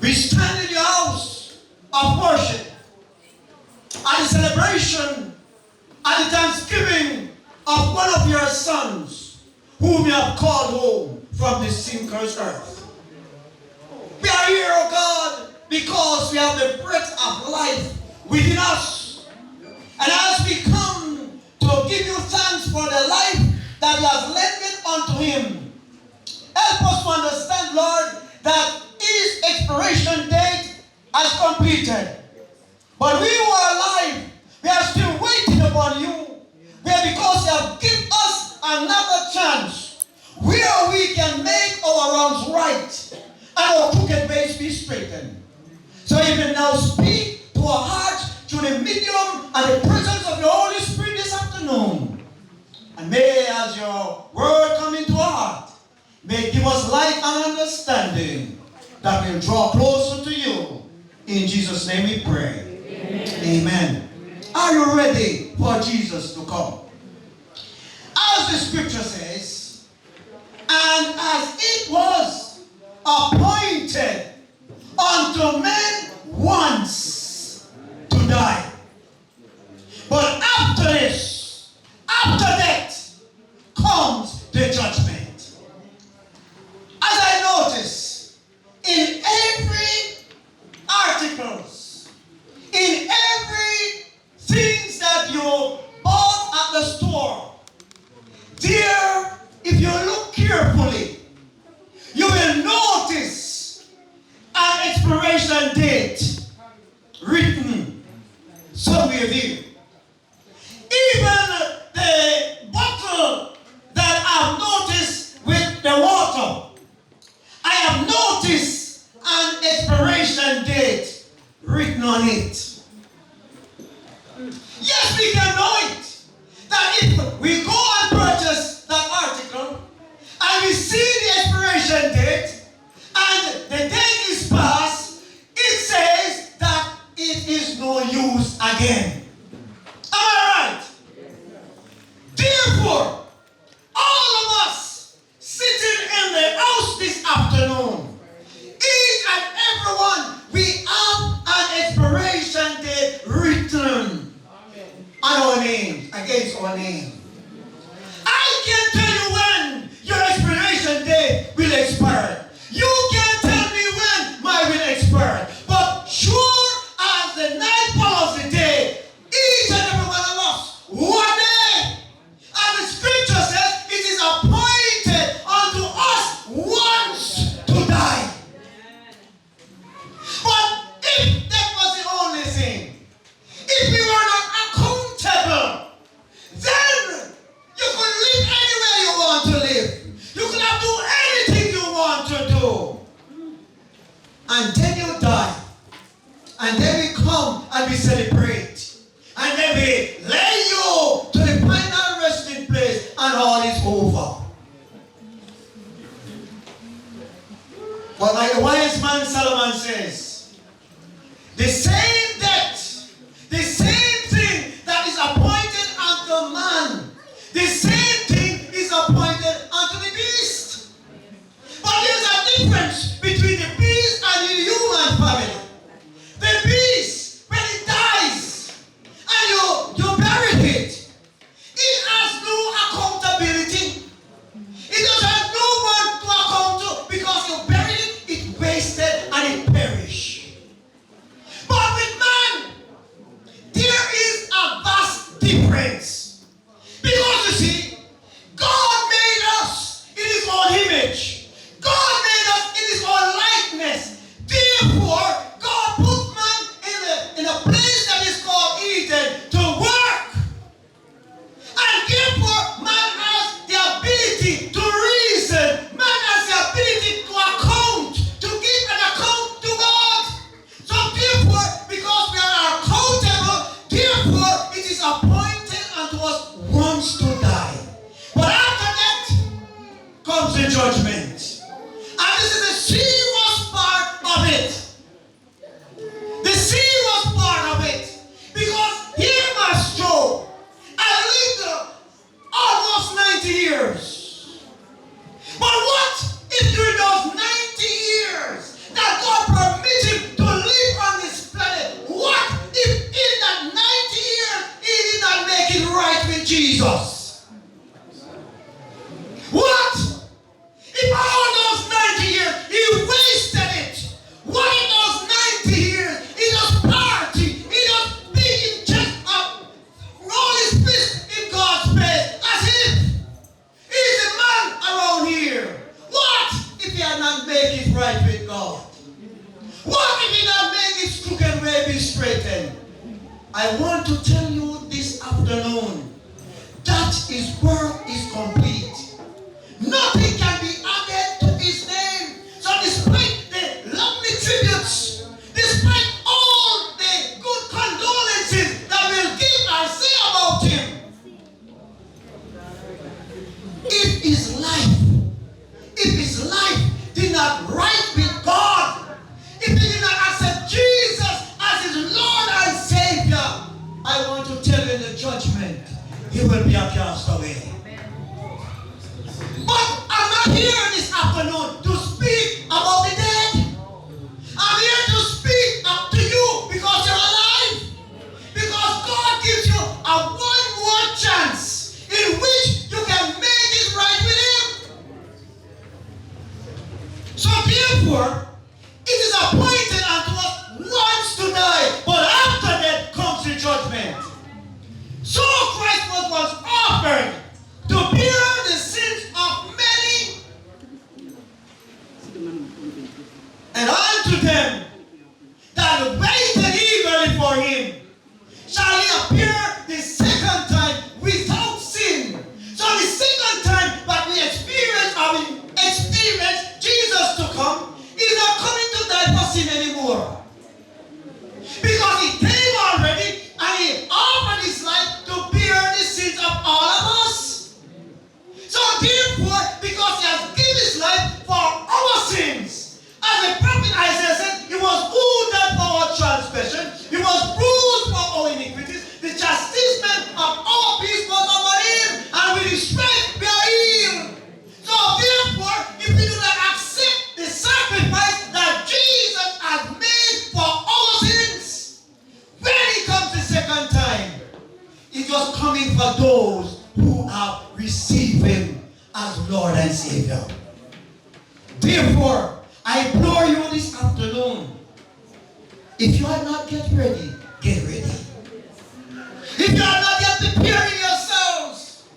we stand in your house of worship at the celebration, at the thanksgiving of one of your sons whom you have called home from this sin-cursed earth. We are here, O God, because we have the breath of life within us. And as we come to give you thanks for the life that you have lent unto him, help us to understand, Lord, that his expiration date has completed. But we who are alive, we are still waiting upon you. We are because you have given us another chance where we can make our wrongs right and our crooked ways be straightened. So even now speak to our hearts through the medium and the presence of your Holy Spirit this afternoon. And may, as your word come into our heart, may it give us light and understanding that will draw closer to you. In Jesus' name we pray. Amen. Are you ready for Jesus to come? As the scripture says, and as it was appointed unto men once to die, but after this, after death, comes the judgment. As I notice, in every articles, in every things that you bought at the store, there, if you look carefully, you will notice an expiration date written somewhere there. Even the bottle that I've noticed with the water, I have noticed an expiration date written on it. Yes, we can know it. That if we go and purchase that article and we see the expiration date and the date is passed, it says that it is no use again. Am I right? Therefore, all of us sitting in the house this afternoon, each and every one, we have an expiration date written on our names, against our name. I can't tell you when your expiration date will expire. You can't tell me when mine will expire. But sure as the night follows the day, each and every one of us, one day, and the scripture says it is appointed unto us once to die. But if that And then we come and we celebrate. And then we lay you to the final resting place and all is over. But like the wise man Solomon says, the same death, the same thing that is appointed unto man, the same thing is appointed unto the beast. But there's a difference between the beast and the human family. The beast, when it dies and you bury it, it has no accountability. It doesn't have no one to account to because you buried it, it wasted and it perished. But with man, there is a vast difference. Because you see, God made us in his own image. God made us in his own likeness. Therefore, God put man in a place that is called Eden to work. And therefore, man has the ability to reason. Man has the ability to account, to give an account to God. So therefore, because we are accountable, therefore it is appointed unto us once to die. But after that comes the judgment. And this is a serious part of it. The serious part of it. Because here must Job, I lived almost 90 years. But what if during those 90 years that God permitted him to live on this planet, what if in that 90 years he did not make it right with Jesus? What if all those 90 years he wasted it? What if those 90 years he just party, he just beat him chest up, roll his fist in God's face as if he's the man around here? What if he had not made it right with God? What if he not made his crooked way be straightened? I want to tell you this afternoon that his work is complete. Nothing can be added to his name. So despite the lovely tributes, despite all the good condolences that we'll give and say about him, if his life did not right with God, if he did not accept Jesus as his Lord and Savior, I want to tell you in the judgment, he will be a castaway. But I'm not here this afternoon to speak about the dead. I'm here to speak up to you because you're alive. Because God gives you a one more chance in which you can make it right with him. So therefore, it is appointed unto us once to die, but after that comes the judgment. So Christ was once offered to bear the sins of many, and unto them that waited eagerly for him shall he appear the second time without sin. So the second time that we experience Jesus to come, he's not coming to die for sin anymore. Because he came already and he offered his life to bear the sins of all of us. So therefore, because he has given his life for our sins, as the prophet Isaiah said, he was wounded for our transgression, he was bruised for our iniquities, the chastisement of our peace was upon him, and with his stripes we are healed. So therefore, if we do not accept the sacrifice that Jesus has made for our sins, when he comes the second time, he was coming for those who have received him as Lord and Savior. Therefore, I implore you this afternoon, if you are not yet ready, get ready. If you are not yet preparing yourselves,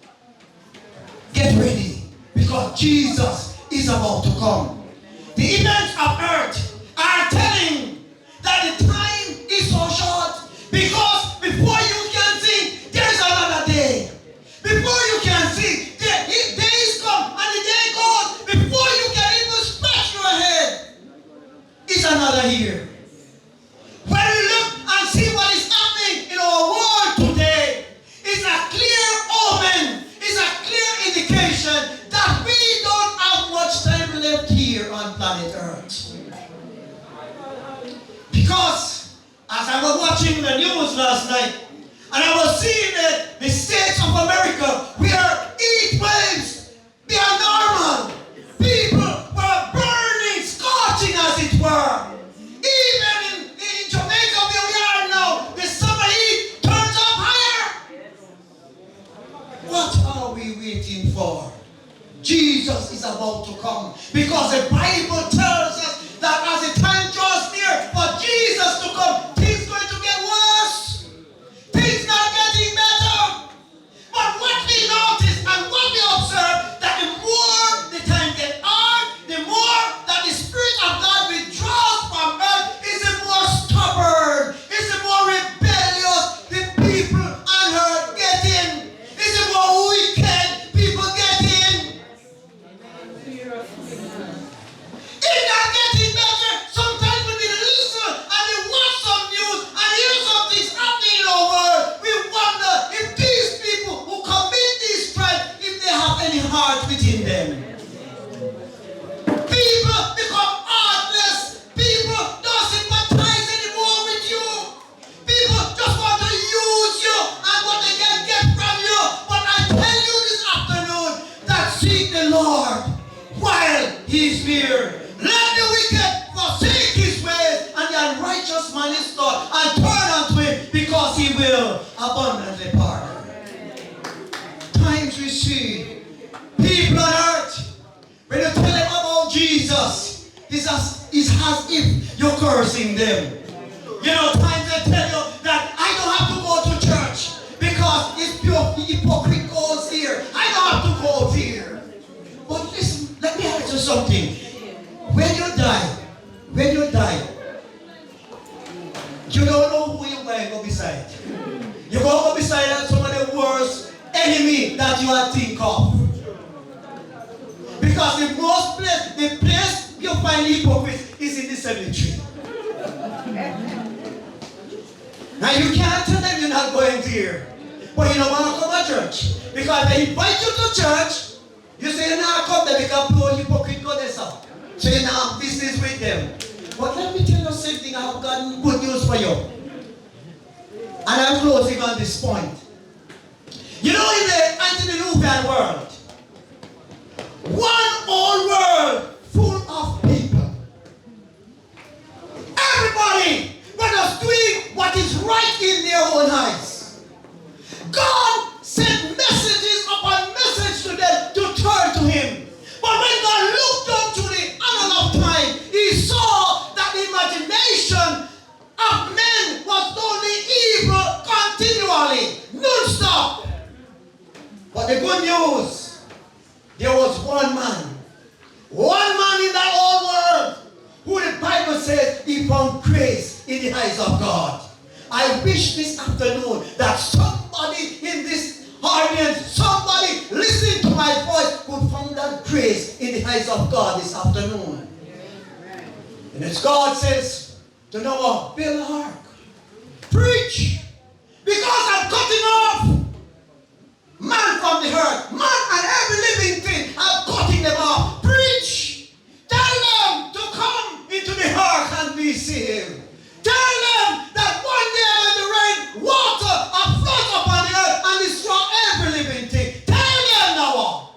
get ready, because Jesus is about to come. The events of earth are telling that the time is so short, because before you can think, there is another day. Before you can see, the days come and the day goes. Before you can even scratch your head, it's another year. When we watching the news last night, and I was seeing that the states of America, where heat waves, they are normal. People were burning, scorching as it were. Even in Jamaica where we are now, the summer heat turns up higher. What are we waiting for? Jesus is about to come, because the Bible tells us that as the time draws near for Jesus to come, things going to get worse. Things not getting better. But what we notice and what we observe, that the more the time gets on, the more that the Spirit of God withdraws from earth, is the more stubborn, is the more rebellious the people on earth get in, is the more wicked people get in. It's not getting better. Sometimes when we listen and we watch some news and hear some things happening in our world, we wonder if these people who commit these crimes, if they have any heart within them. People become heartless. People don't sympathize anymore with you. People just want to use you and what they can get from you. But I tell you this afternoon that seek the Lord while he is near. Let the wicked forsake his ways, and the unrighteous man is taught, and turn unto him, because he will abundantly pardon. Times we see people on earth, when you tell them about Jesus, it's as if you're cursing them. You know, times they tell you that I don't have to go to church because it's pure hypocrite goes here. I don't have to go here. But listen, let me ask you something. When you die, you don't know who you're going to go beside. You're going to go beside some of the worst enemy that you are think of. Because the place you find hypocrites is in the cemetery. Now you can't tell them you're not going there, but you don't want to come to church. Because they invite you to church, you say you're not come there because poor hypocrite go there, sir. So you now have business with them. But let me tell you something, I have got good news for you. And I'm closing on this point. You know, in the antediluvian world, one whole world full of people. Everybody was doing what is right in their own eyes. God sent messages upon message to them to turn to him. But when God looked unto the annal of time, he saw that the imagination of men was only evil continually, non-stop. But the good news, there was one man in that whole world, who the Bible says he found grace in the eyes of God. I wish this afternoon that somebody in this audience, somebody listening to my voice, would find that grace in the eyes of God this afternoon. And as God says to Noah, build an ark, preach, because I'm cutting off man from the earth, man and every living thing, I'm cutting them off. Preach, tell them to come into the ark and be saved. Tell them that one day when the rain, water are flood upon the earth and destroy every living thing. Tell them, Noah.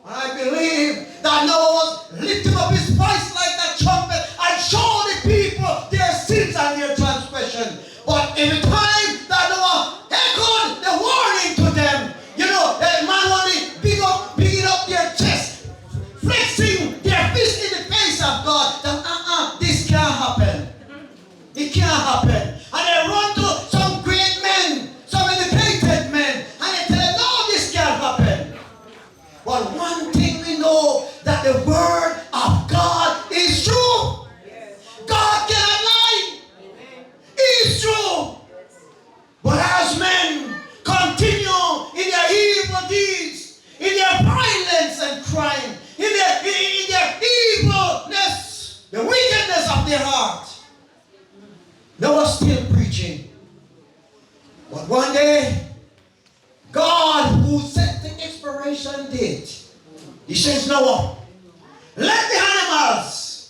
And I believe that Noah was lifting up his voice like that trumpet and showed the people their sins and their transgression. But every time that Noah echoed the warning to them, you know, that man only bigging up their chest, flexing their fist in the face of God, that this can't happen. It can't happen. And they run to some great men, some educated men, and they tell them, no, this can't happen. But one thing we know, that the word of God is true. God cannot lie. It is true. But as men continue in their evil deeds, in their violence and crime, in their evilness, the wickedness of their heart, Noah still preaching. But one day, God, who set the expiration date, he says, Noah, let the animals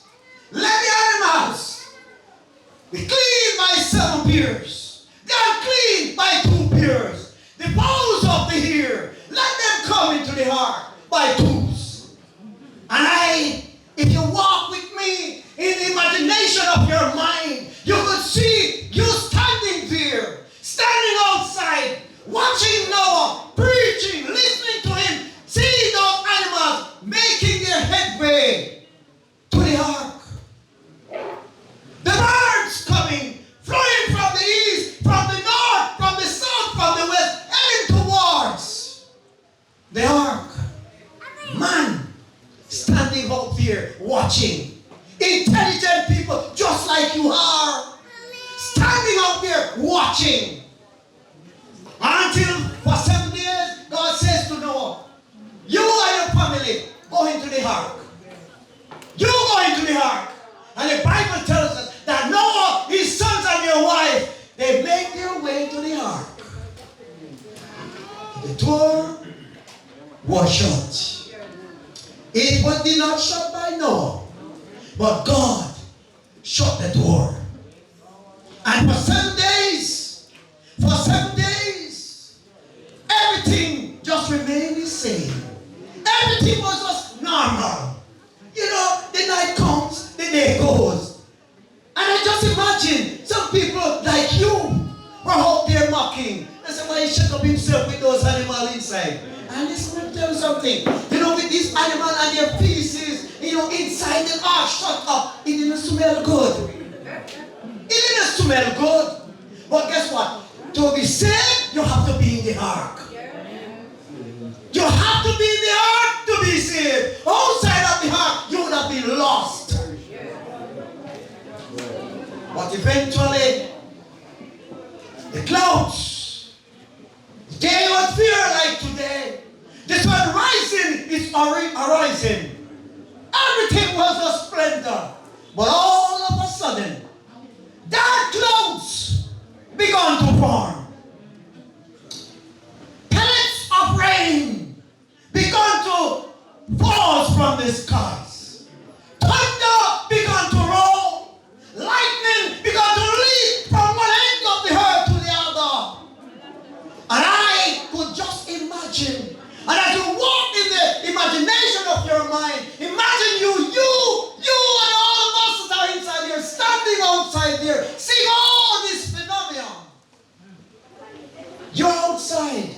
be clean myself 7 pairs. The unclean by 2 pairs. The fowls of the ear, let them come into the ark by 2s. And if you walk with me in the imagination of your mind, you could see you standing there, standing outside, watching Noah, preaching, listening to him, seeing those animals making their headway to the ark. The birds coming, flying from the east, from the north, from the south, from the west, heading towards the ark. Man standing out there watching. Intelligent people just like you are, standing out there watching. Until for 7 days, God says to Noah, you and your family go into the ark. You go into the ark. And the Bible tells us that Noah, his sons and your wife, they make their way to the ark. The door was shut. It was not shut by Noah, but God shut the door. And for 7 days, everything just remained the same. Everything was just normal. You know, the night comes, the day goes. And I just imagine some people like you were out there mocking. They say, why he shut up himself with those animals inside? And listen, let me tell you something. You know, with these animals and their feces, you know, inside the ark shut up, it didn't smell good. It didn't smell good. But guess what? To be saved, you have to be in the ark. You have to be in the ark to be saved. Outside of the ark, you would have been lost. But eventually, the clouds, the day was fear like today. The sun rising is arising. Everything was a splendor. But all of a sudden, dark clouds began to form. Pellets of rain began to fall from the skies. Thunder began to roll. Lightning began to leap from one end of the earth to the other. And I could just imagine. And as you walk in the imagination of your mind, imagine you and all of us that are inside here, standing outside there, seeing all this phenomenon. You're outside.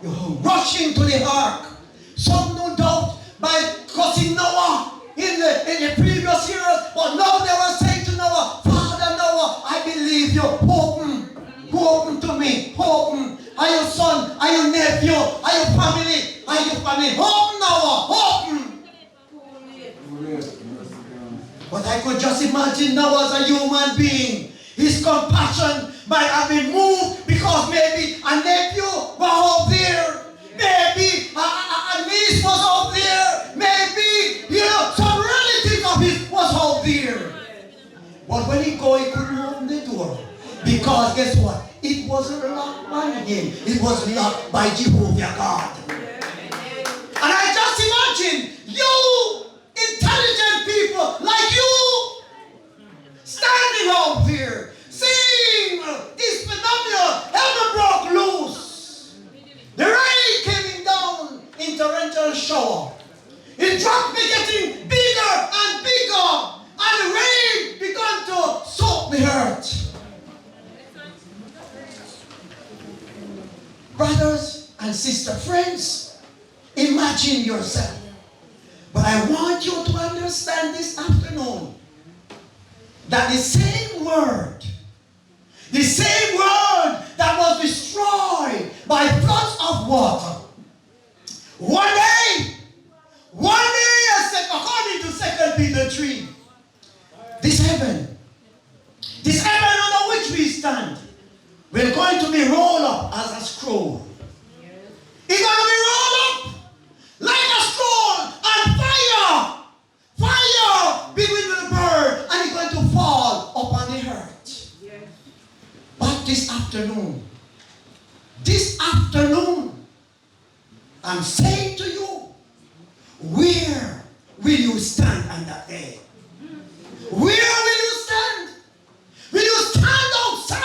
You're rushing to the ark. Some no doubt by cursing Noah in the previous years, but now they were saying to Noah, Father Noah, I believe you. Open to me. Open. Are your son? Are your nephew? Are your family? Are your family? Open, Noah. Open. But I could just imagine Noah as a human being. His compassion might have been moved because maybe a nephew was out there. Maybe a niece was out there. Maybe, some relatives of his was out there. But when he couldn't open the door. Because guess what? It wasn't locked by him. It was locked by Jehovah God. And I just imagine you, intelligent people like you, standing out there, seeing this phenomenon. Heaven broke loose. The rain came down in torrential shower. It dropped me getting bigger and bigger. And the rain began to soak the earth. Brothers and sister friends, imagine yourself. But I want you to understand this afternoon that the same word that was destroyed by floods of water, one day, according to 2 Peter 3, this heaven under which we stand, we're going to be rolled up as a scroll. It's going to be rolled up like a scroll, and fire begin with the bird, and it's going to fall upon the earth. Yes. But this afternoon, I'm saying to you, where will you stand on that day? Where will you stand? Will you stand outside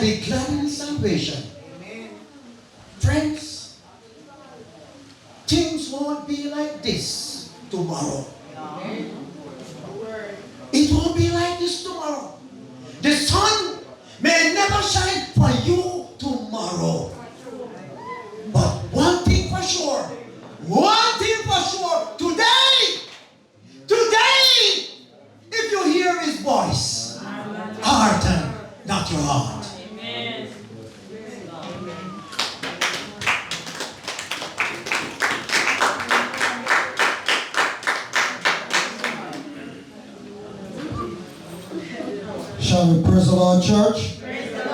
be glad in his salvation. Friends, things won't be like this tomorrow. It won't be like this tomorrow. The sun may never shine for you tomorrow. But one thing for sure, today, if you hear his voice, harden not your heart. Amen. Shall we praise the Lord, church? Praise the Lord.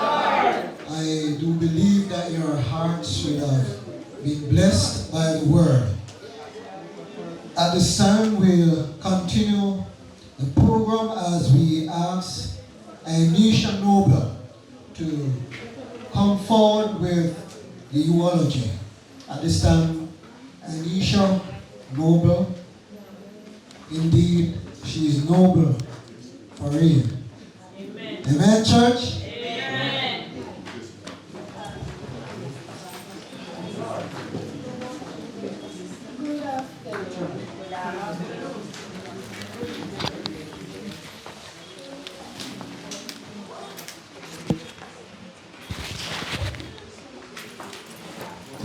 I do believe that your hearts should have been blessed by the word. At this time, we'll continue the program as we ask Anisha Noble to come forward with the eulogy. At this time, Anisha Noble, indeed, she is noble for real. Amen. Amen, church? Amen.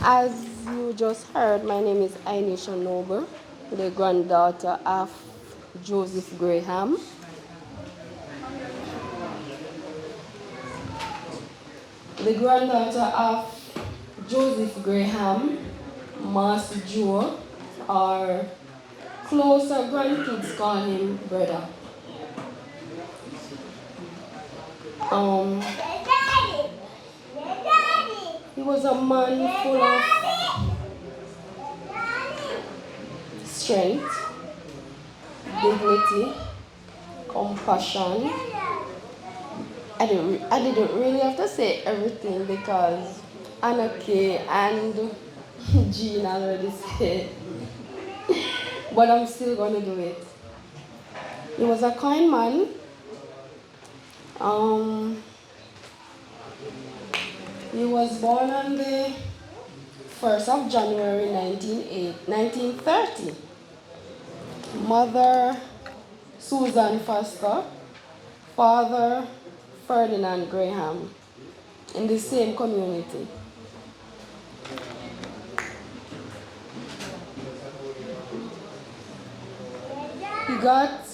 As you just heard, my name is Anisha Noble, the granddaughter of Joseph Graham. The granddaughter of Joseph Graham, Master Joe, or closer grandkids call him brother. He was a man full of strength, dignity, compassion. I didn't really have to say everything because Anake and Jean already said, but I'm still gonna do it. He was a kind man. He was born on the 1st of January 1930. Mother Susan Foster, father Ferdinand Graham, in the same community. He got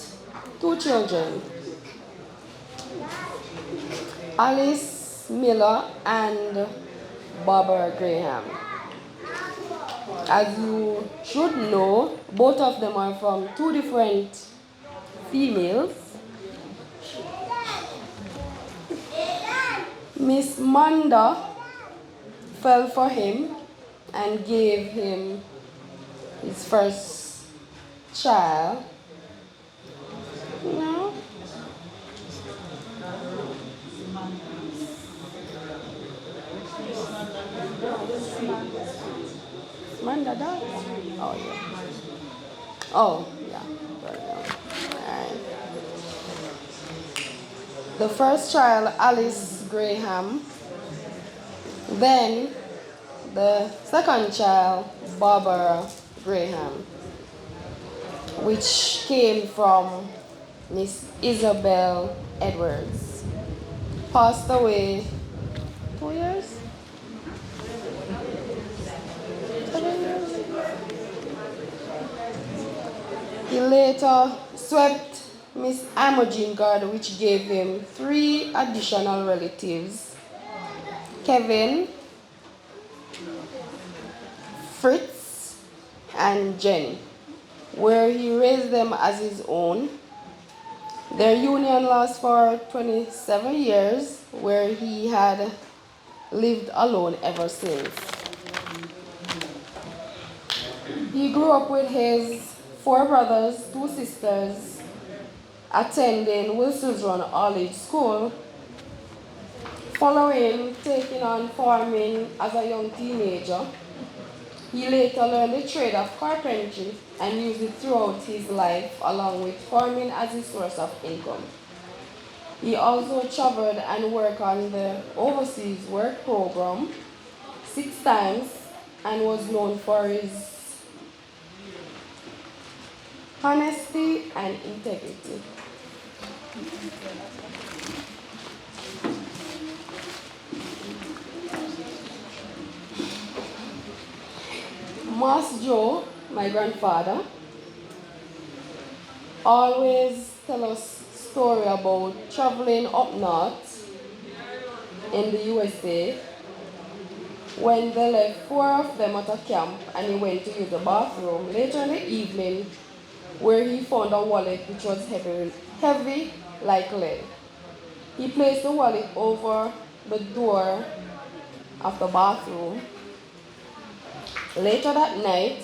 2 children, Alice Miller and Barbara Graham. As you should know, both of them are from 2 different females. Miss Manda fell for him and gave him his first child. No. Manda died? Oh, yeah. Oh, yeah. Alright. The first child, Alice Graham. Then the second child, Barbara Graham, which came from Miss Isabel Edwards. Passed away 2 years? 7 years? He later swept Miss Imogen Gard, which gave him 3 additional relatives: Kevin, Fritz, and Jenny, where he raised them as his own. Their union lasted for 27 years, where he had lived alone ever since. He grew up with his 4 brothers, 2 sisters, attending Wilson's Run College School. Following taking on farming as a young teenager, he later learned the trade of carpentry and used it throughout his life, along with farming as his source of income. He also traveled and worked on the overseas work program 6 times and was known for his honesty and integrity. Mas Joe, my grandfather, always tell us story about traveling up north in the USA when they left 4 of them at a camp and he went to use the bathroom later in the evening where he found a wallet which was heavy like lead. He placed the wallet over the door of the bathroom. Later that night,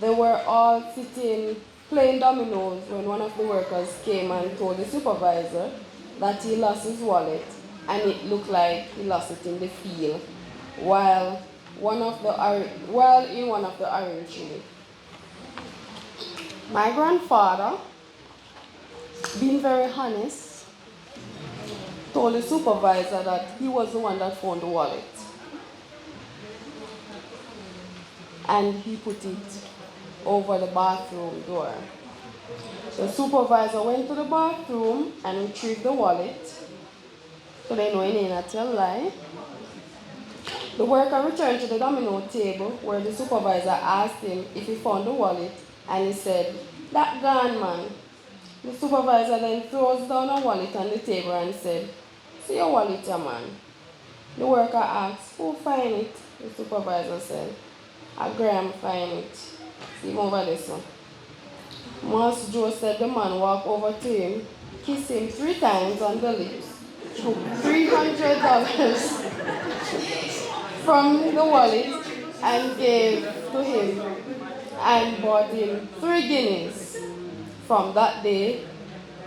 they were all sitting playing dominoes when one of the workers came and told the supervisor that he lost his wallet and it looked like he lost it in the field while in one of the orange trees. My grandfather, being very honest, told the supervisor that he was the one that found the wallet. And he put it over the bathroom door. The supervisor went to the bathroom and retrieved the wallet. So they know he did not tell lie. The worker returned to the domino table where the supervisor asked him if he found the wallet and he said, "That gone, man." The supervisor then throws down a wallet on the table and said, "See your wallet, your man." The worker asked, "Who find it?" The supervisor said, "A Graham find it. See him over this one." Mas Joe said the man walked over to him, kissed him 3 times on the lips, took $300 from the wallet and gave to him and bought him 3 guineas. From that day,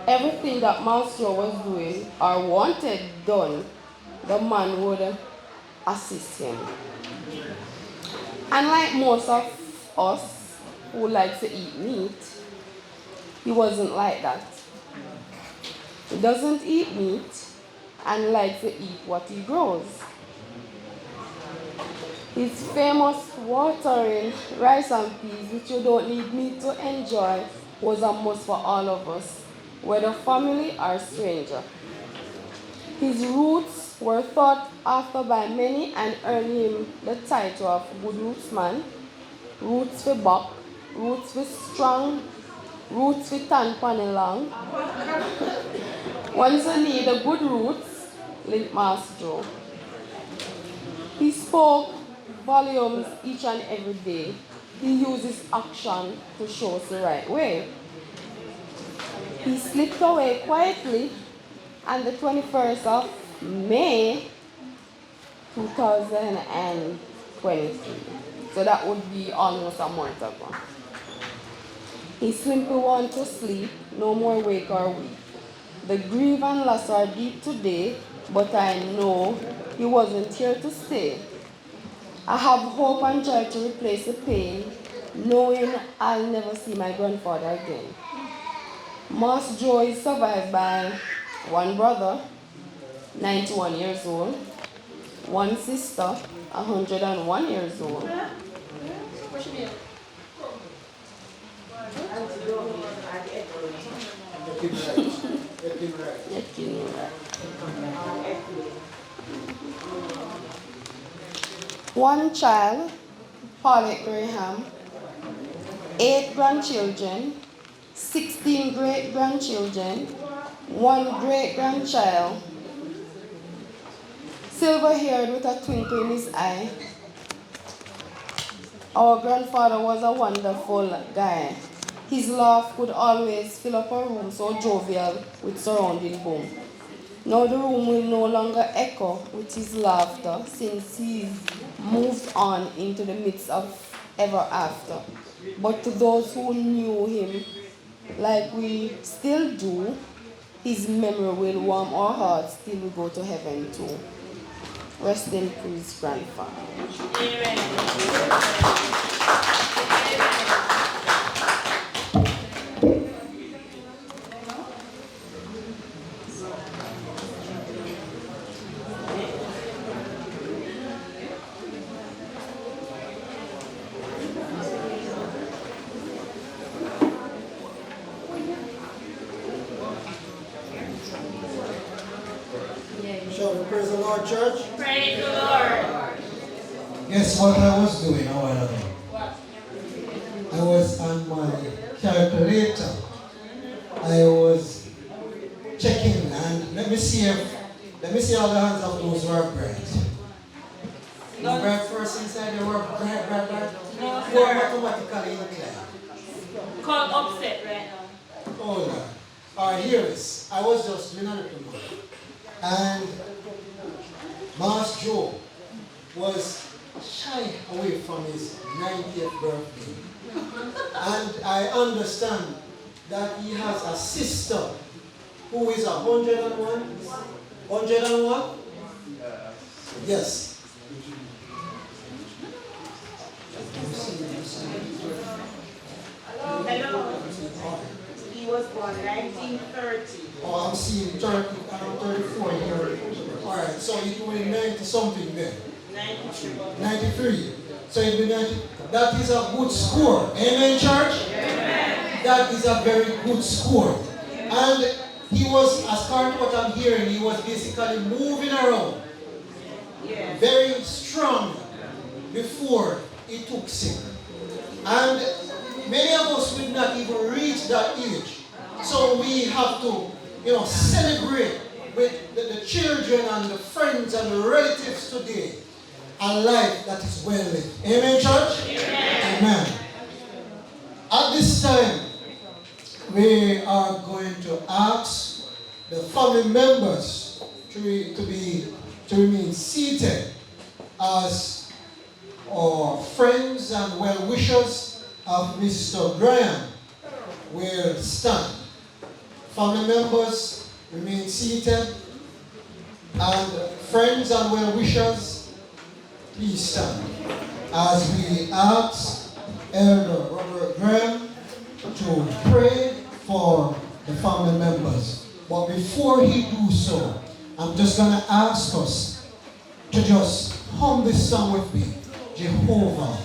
everything that Mas Joe was doing or wanted done, the man would assist him. Unlike most of us who like to eat meat, he wasn't like that. He doesn't eat meat and likes to eat what he grows. His famous watering rice and peas, which you don't need meat to enjoy, was a must for all of us, whether family or stranger. His roots were thought after by many and earned him the title of Good Roots Man, Roots for Buck, Roots for Strong, Roots for Tan Panelang. Once you need the good roots, link Mas Joe. He spoke volumes each and every day. He uses action to show us the right way. He slipped away quietly on the 21st of May 2023. So that would be almost a month ago. He simply wants to sleep, no more wake or weep. The grief and loss are deep today, but I know he wasn't here to stay. I have hope and joy to replace the pain, knowing I'll never see my grandfather again. Mas Joe is survived by 1 brother, 91 years old, 1 sister, 101 years old. One child, Paulette Graham, 8 grandchildren, 16 great-grandchildren, 1 great-grandchild, silver-haired with a twinkle in his eye. Our grandfather was a wonderful guy. His laugh could always fill up a room so jovial with surrounding boom. Now the room will no longer echo with his laughter since he's moved on into the midst of ever after. But to those who knew him like we still do, his memory will warm our hearts till we go to heaven too. Rest in peace, grandfather. Shall we praise the Lord, church? Praise the Lord. Guess what I was doing a while ago? I was on my calculator. I was checking, and let me see all the hands of those who are bright. The bright first inside the word bright. No, Who are sir. mathematically inclined. Called upset right now. Hold on. Alright, here is. I was just doing a little more. And Master Joe was shy away from his 90th birthday. And I understand that he has a sister who is 101. 101? Yes. Hello. He was born 1930. Oh, I'm seeing 34 here. Alright, so you're doing 90 something then. 93. 93. So you'll be 90. That is a good score. Amen, church? Amen. That is a very good score. And he was, as part of what I'm hearing, he was basically moving around. Yes. Very strong before he took sick. And many of us will not even reach that age. So we have to, celebrate with the children and the friends and the relatives today a life that is well lived. Amen, church? Amen. Amen. At this time, we are going to ask the family members to remain seated as our friends and well-wishers of Mr. Graham will stand. Family members remain seated, and friends and well-wishers, please stand as we ask Elder Robert Graham to pray for the family members. But before he do so, I'm just going to ask us to just hum this song with me. Jehovah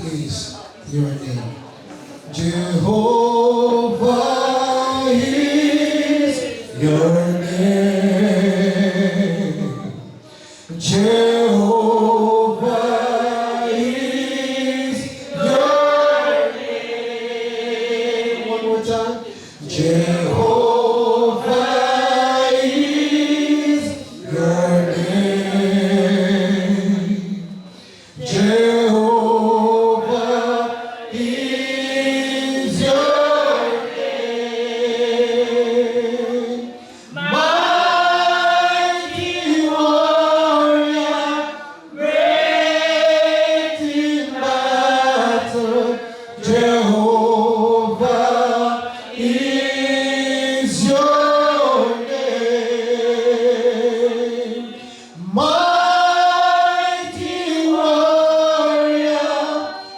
is your name. Jehovah is your name. Jehovah is your name. One more time. Jehovah is your name. Jehovah is your name. Mighty warrior, great in battle, Jehovah is your name. Mighty warrior,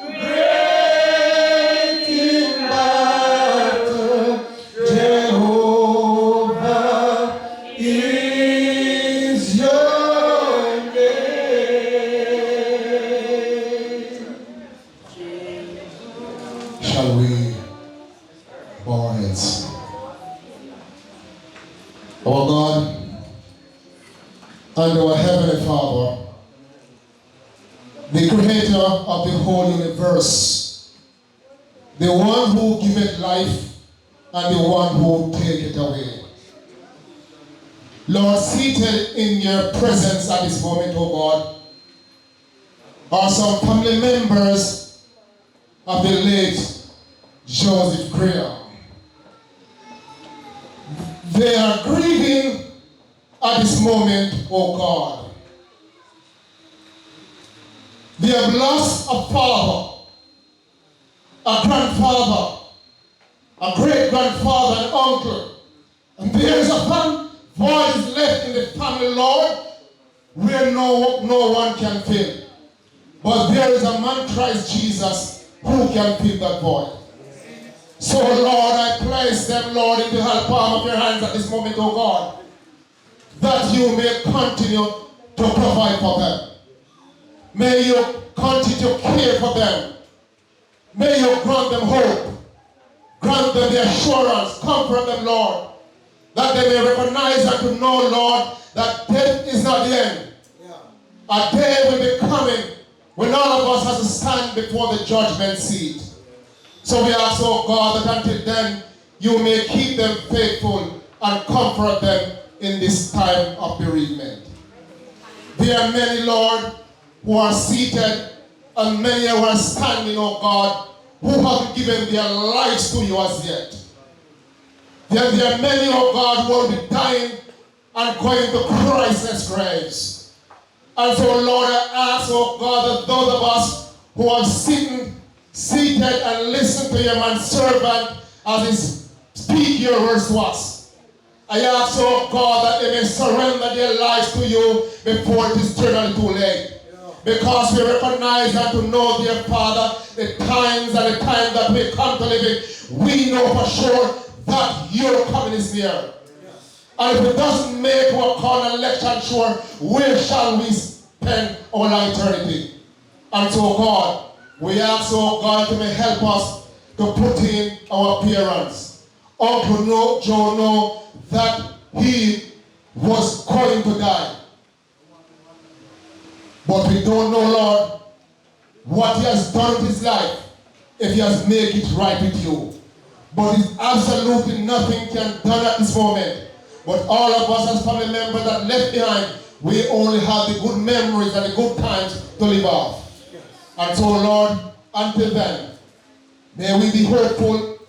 great in battle, Jehovah is your name. Shall we bow our heads? Our God and our Heavenly Father, the creator of the whole universe, the one who giveth life and the one who take it away. Lord, seated in your presence at this moment, O God, are some family members of the late Joseph Graham. They are grieving at this moment, O God. They have lost a father, a grandfather, a great-grandfather, and uncle. And there is a voice left in the family, Lord, where no one can fill. But there is a man, Christ Jesus, who can fill that void. So, Lord, I place them, Lord, in the palm of your hands at this moment, oh God, that you may continue to provide for them. May you continue to care for them. May you grant them hope. Grant them the assurance. Comfort them, Lord. that they may recognize and to know, Lord, that death is not the end. A day will be coming when all of us have to stand before the judgment seat. So we ask, oh God, that until then, you may keep them faithful and comfort them in this time of bereavement. There are many, Lord, who are seated and many who are standing, oh God, who haven't given their lives to you as yet. There are many, oh God, who will be dying and going to Christless graves. And so, Lord, I ask, oh God, that those of us who are seated and listen to your manservant as he speak your words to us, I ask, oh God, that they may surrender their lives to you before it is eternally too late. Because we recognize and to know, dear Father, the times and the time that we come to live in, we know for sure that your coming is near. And if it doesn't make our call and election sure, where shall we spend our long eternity? And so, God, we ask, oh God, to may help us to put in our appearance. Uncle Joe know that he was going to die. But we don't know, Lord, what he has done with his life, if he has made it right with you. But it's absolutely nothing can be done at this moment. But all of us as family members that left behind, we only have the good memories and the good times to live off. And so, Lord, until then, may we be hopeful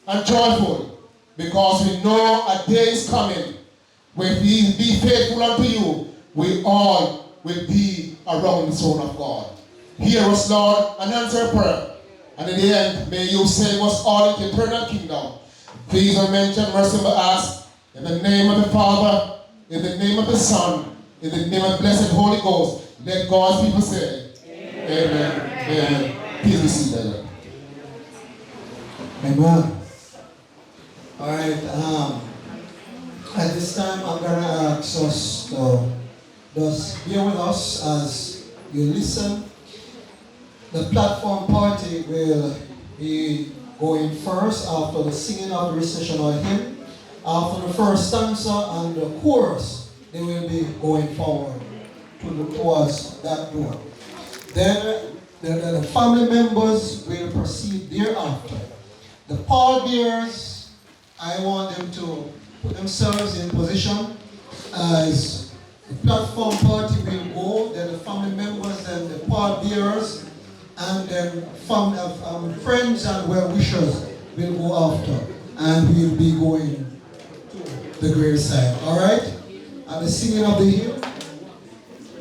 and joyful, because we know a day is coming when we be faithful unto you, we all will be around the throne of God. Hear us, Lord, and answer prayer. And in the end, may you save us all into eternal kingdom. Please mention, merciful ask, in the name of the Father, in the name of the Son, in the name of the blessed Holy Ghost, let God's people say, Amen. Amen. Please be seated. Amen. All right. At this time, I'm going to ask us to just bear with us as you listen. The platform party will be going first after the singing of the recessional hymn. After the first stanza and the chorus, they will be going forward towards that door. Then the family members will proceed thereafter. The pallbearers, I want them to put themselves in position as the platform party will go, then the family members, then the pallbearers, and then friends and well-wishers will go after, and we'll be going to the graveside. All right? And the singing of the hymn.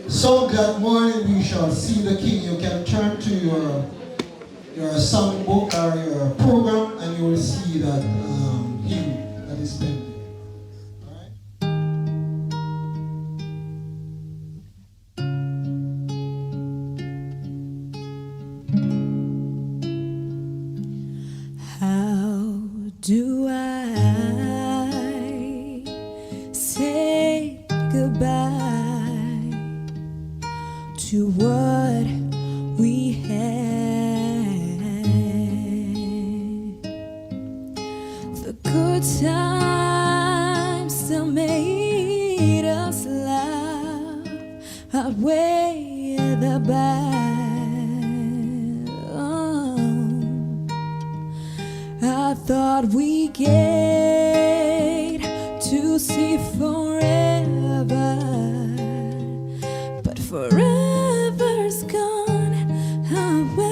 So that morning we shall see the King. You can turn to your songbook or your program, and you will see that hymn that is pending. Do I say goodbye to what we had? The good times still made us laugh, outweigh the bad. I thought we get to see forever, but forever's gone away.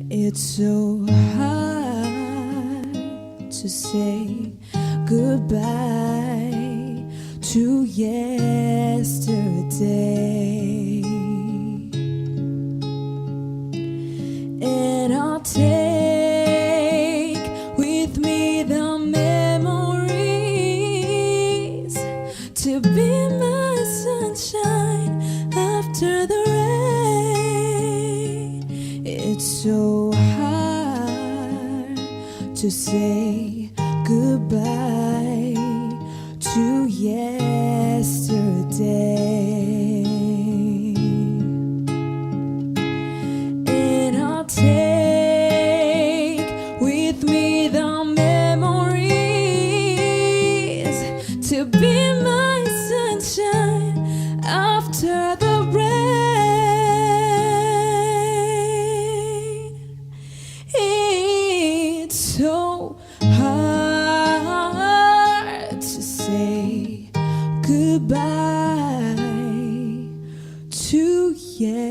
It's so hard to say goodbye to yesterday. And I'll take with me the memories to be my sunshine after the rain. It's so hard to say goodbye to yesterday. Take with me the memories to be my sunshine after the rain. It's so hard to say goodbye to yesterday.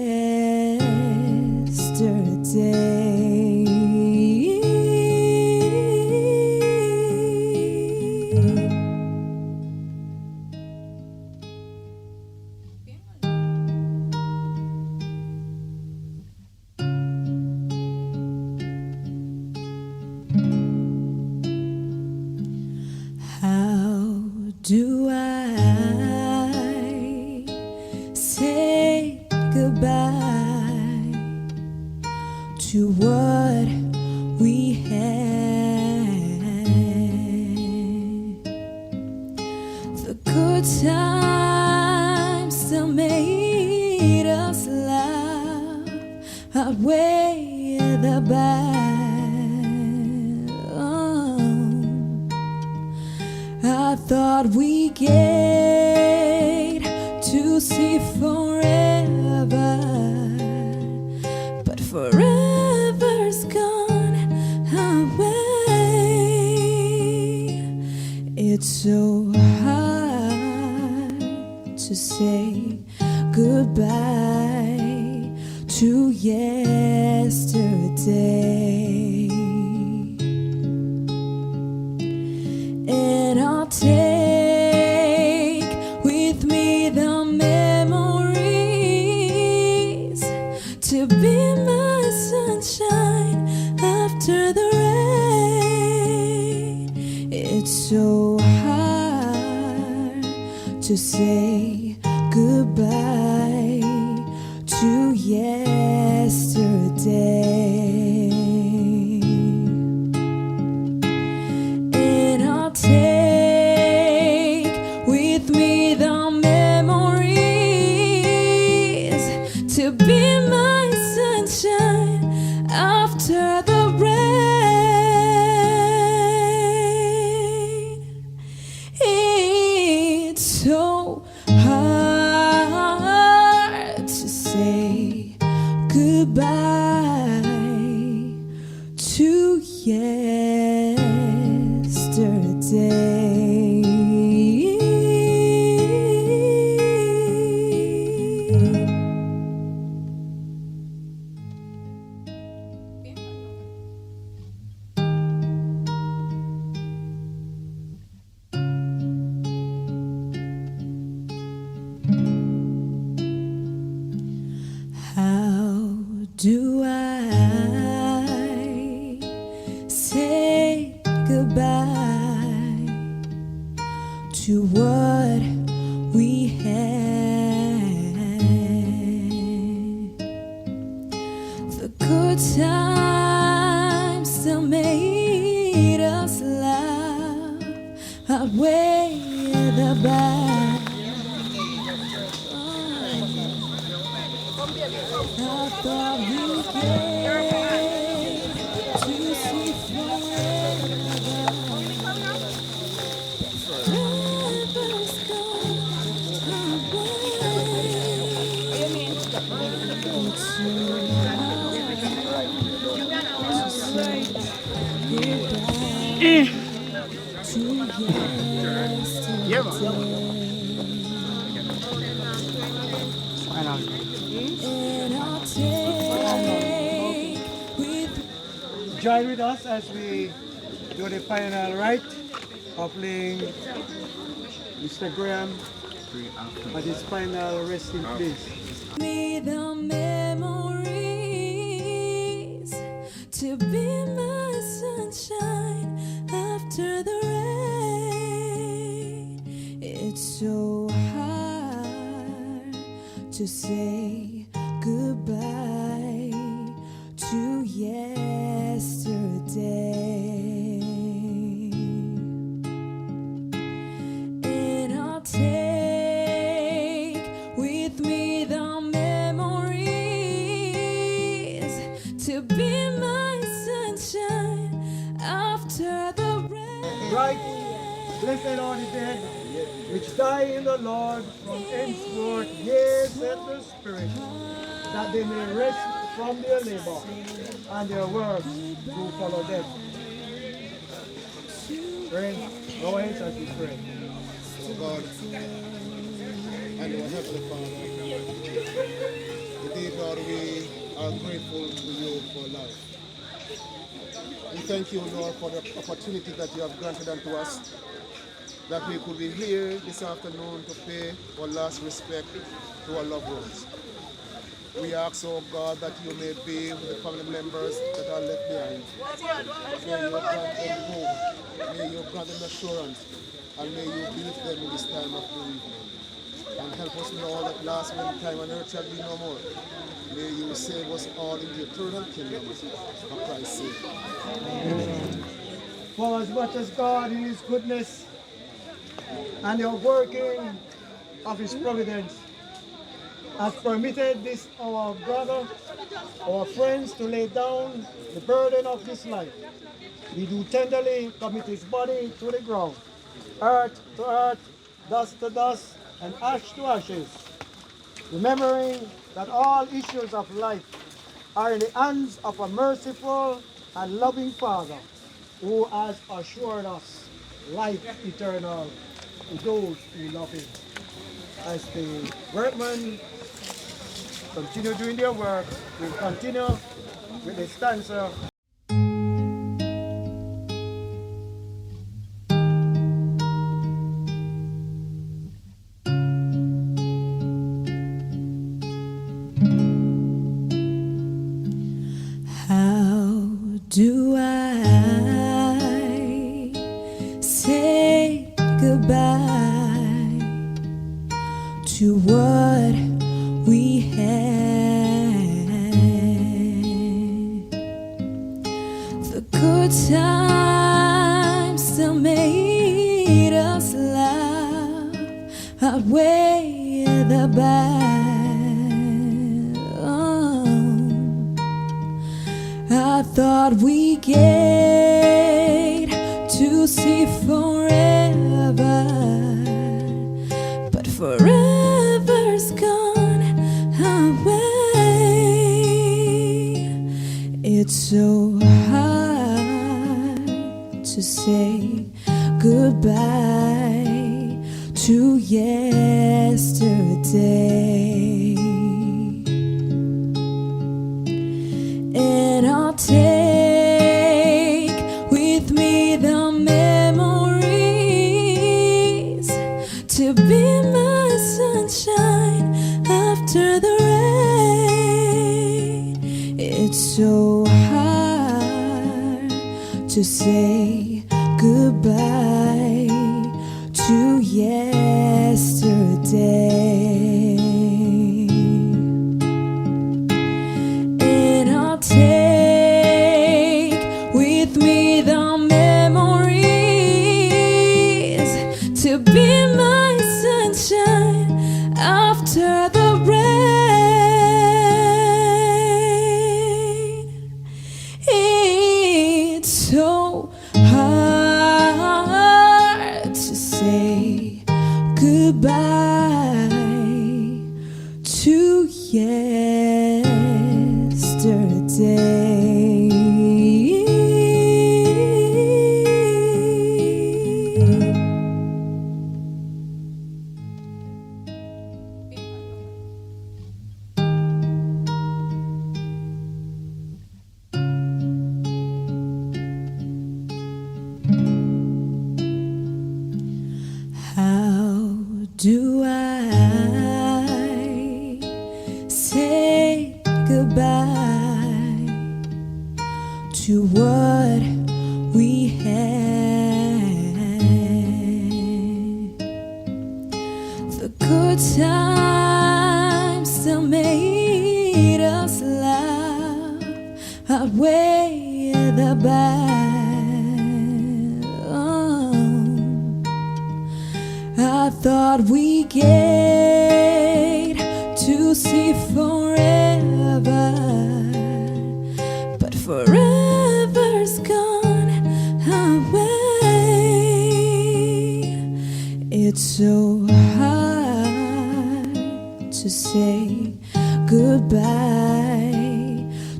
How do I say goodbye to what we had? The good times still made us laugh, outweigh the bad. I thought we get to see forever, but forever's gone away. It's so hard to say goodbye to yesterday. And I'll take with me the memories to be my sunshine after the rain. It's so hard to say goodbye to yesterday. Take with me the memories to be my sunshine after the rain. It's so hard to say goodbye to yesterday. How do I say goodbye to what we had? The good times still made us laugh, outweigh the bad. I thought we came to see forever, forever's gone away. It's so hard to and I'll take with. Join with us as we do the final rite of laying Mr. Graham at his final resting place. Me the memories to be my sunshine after the rain. It's so hard to say goodbye to yesterday. And I'll take with me the memories to be my sunshine after the rain. Right, blessed are the dead, which die in the Lord from henceforth, yea, said the Spirit, that they may rest from their labor, and their works do follow them. Friends, go ahead as we pray. Oh God, and our Heavenly Father, indeed, Lord, we are grateful to you for life. We thank you, Lord, for the opportunity that you have granted unto us, that we could be here this afternoon to pay our last respect to our loved ones. We ask, oh God, that you may be with the family members that are left behind. May you grant them hope, may you grant them assurance, and may you be with them in this time of bereavement. And help us know that last when time on earth shall be no more. May you save us all in the eternal kingdom of Christ's sake. Amen. For as much as God in his goodness and the working of his providence has permitted this our brother, our friends to lay down the burden of this life, we do tenderly commit his body to the ground, earth to earth, dust to dust, and ash to ashes, remembering that all issues of life are in the hands of a merciful and loving Father who has assured us life eternal to those who love him. As the workmen continue doing their work, we'll continue with the stanza. How do I say goodbye to what we had? The good times still made us laugh, outweigh the bad. I thought we get to see forever, but forever's gone away. It's so hard to say goodbye to yesterday. And I'll take with me the memories to be my sunshine after the rain. It's so hard to say goodbye to yesterday. Take with me the memories to be my sunshine after the rain. It's so hard to say goodbye to yesterday. How do I say goodbye to what we had? The good times still made us laugh, outweigh the bad. I thought we get to see forever, but forever's gone away. It's so hard to say goodbye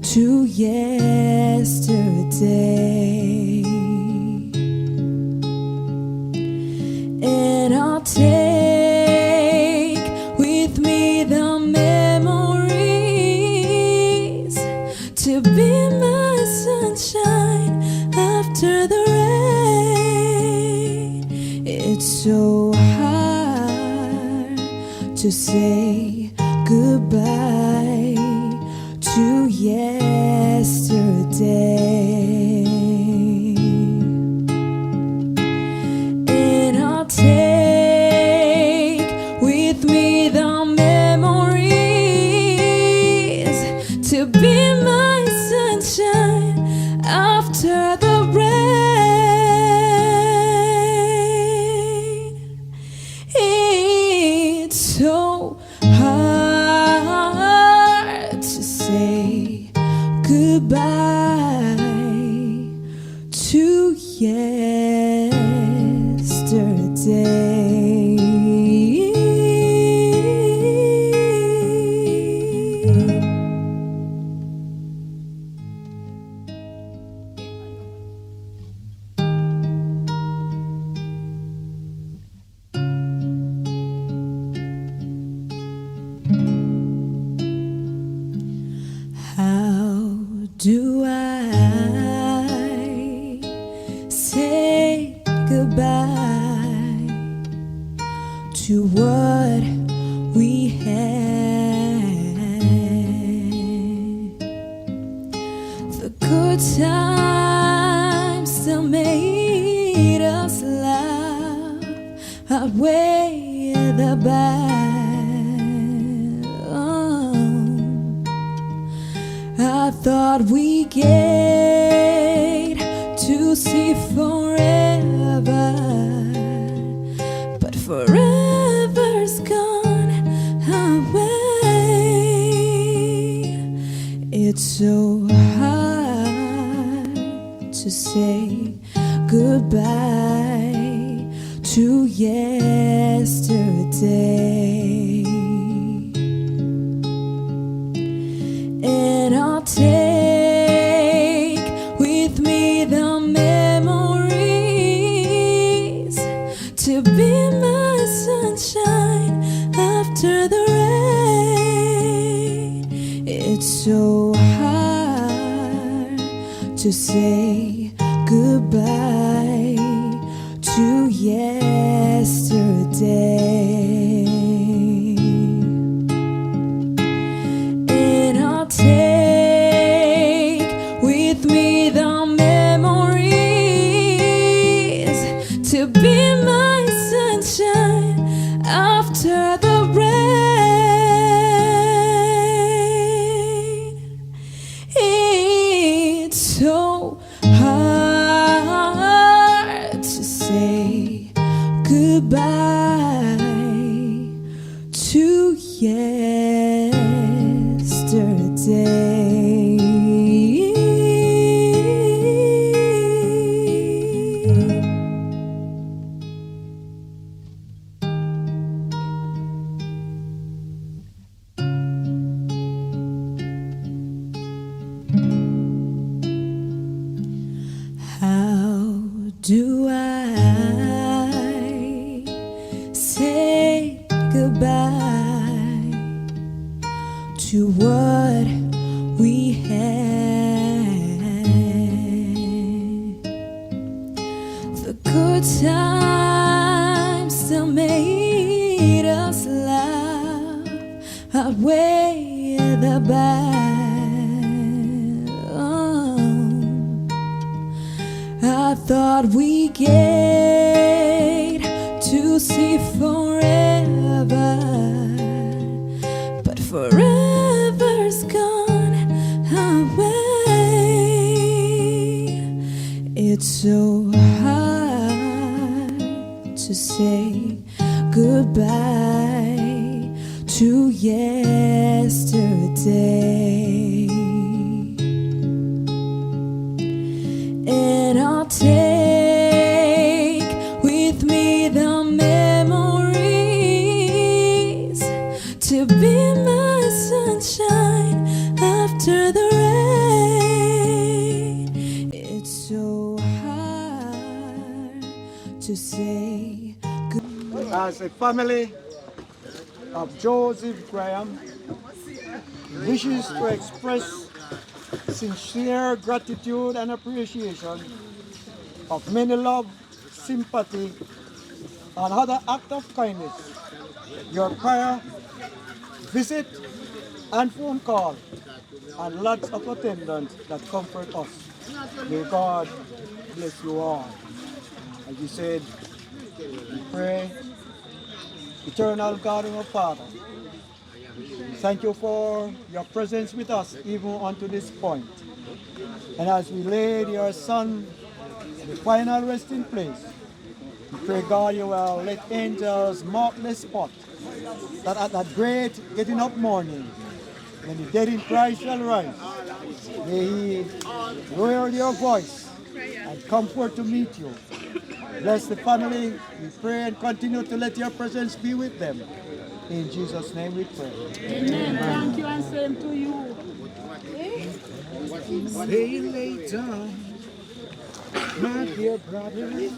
to yesterday. And I'll take with me the memories to be my sunshine after the rain. It's so hard to say goodbye to yesterday. And I'll take with me the memories to be my sunshine after the rain. It's so hard to say goodbye to yesterday. How do I say goodbye to what we had? The good times still made us laugh, outweigh the bad. I thought we get to see forever, but forever's gone away. It's so hard to say goodbye to yesterday. And I'll take with me the memories to be my sunshine after the rain. It's so hard to say goodbye to yesterday. Take with me the memories to be my sunshine after the rain. It's so hard to say goodbye to yesterday. How do I say goodbye to what we had? The good times still made us laugh, outweigh the bad. I thought we get to see forever, but forever's gone away. It's so hard to say goodbye to yesterday. And I'll take with me the memories as a family of Joseph Graham wishes to express sincere gratitude and appreciation of many love, sympathy, and other acts of kindness. Your prayer, visit, and phone call, and lots of attendance that comfort us. May God bless you all. As you said, we pray, eternal God and our Father, thank you for your presence with us even unto this point. And as we lay your Son in the final resting place, we pray, God, you will let angels mark the spot, that at that great getting up morning, when the dead in Christ shall rise, may he hear your voice and come forth to meet you. Bless the family, we pray, and continue to let your presence be with them. In Jesus' name we pray. Amen. Thank you and same to you. See you later, my dear brother.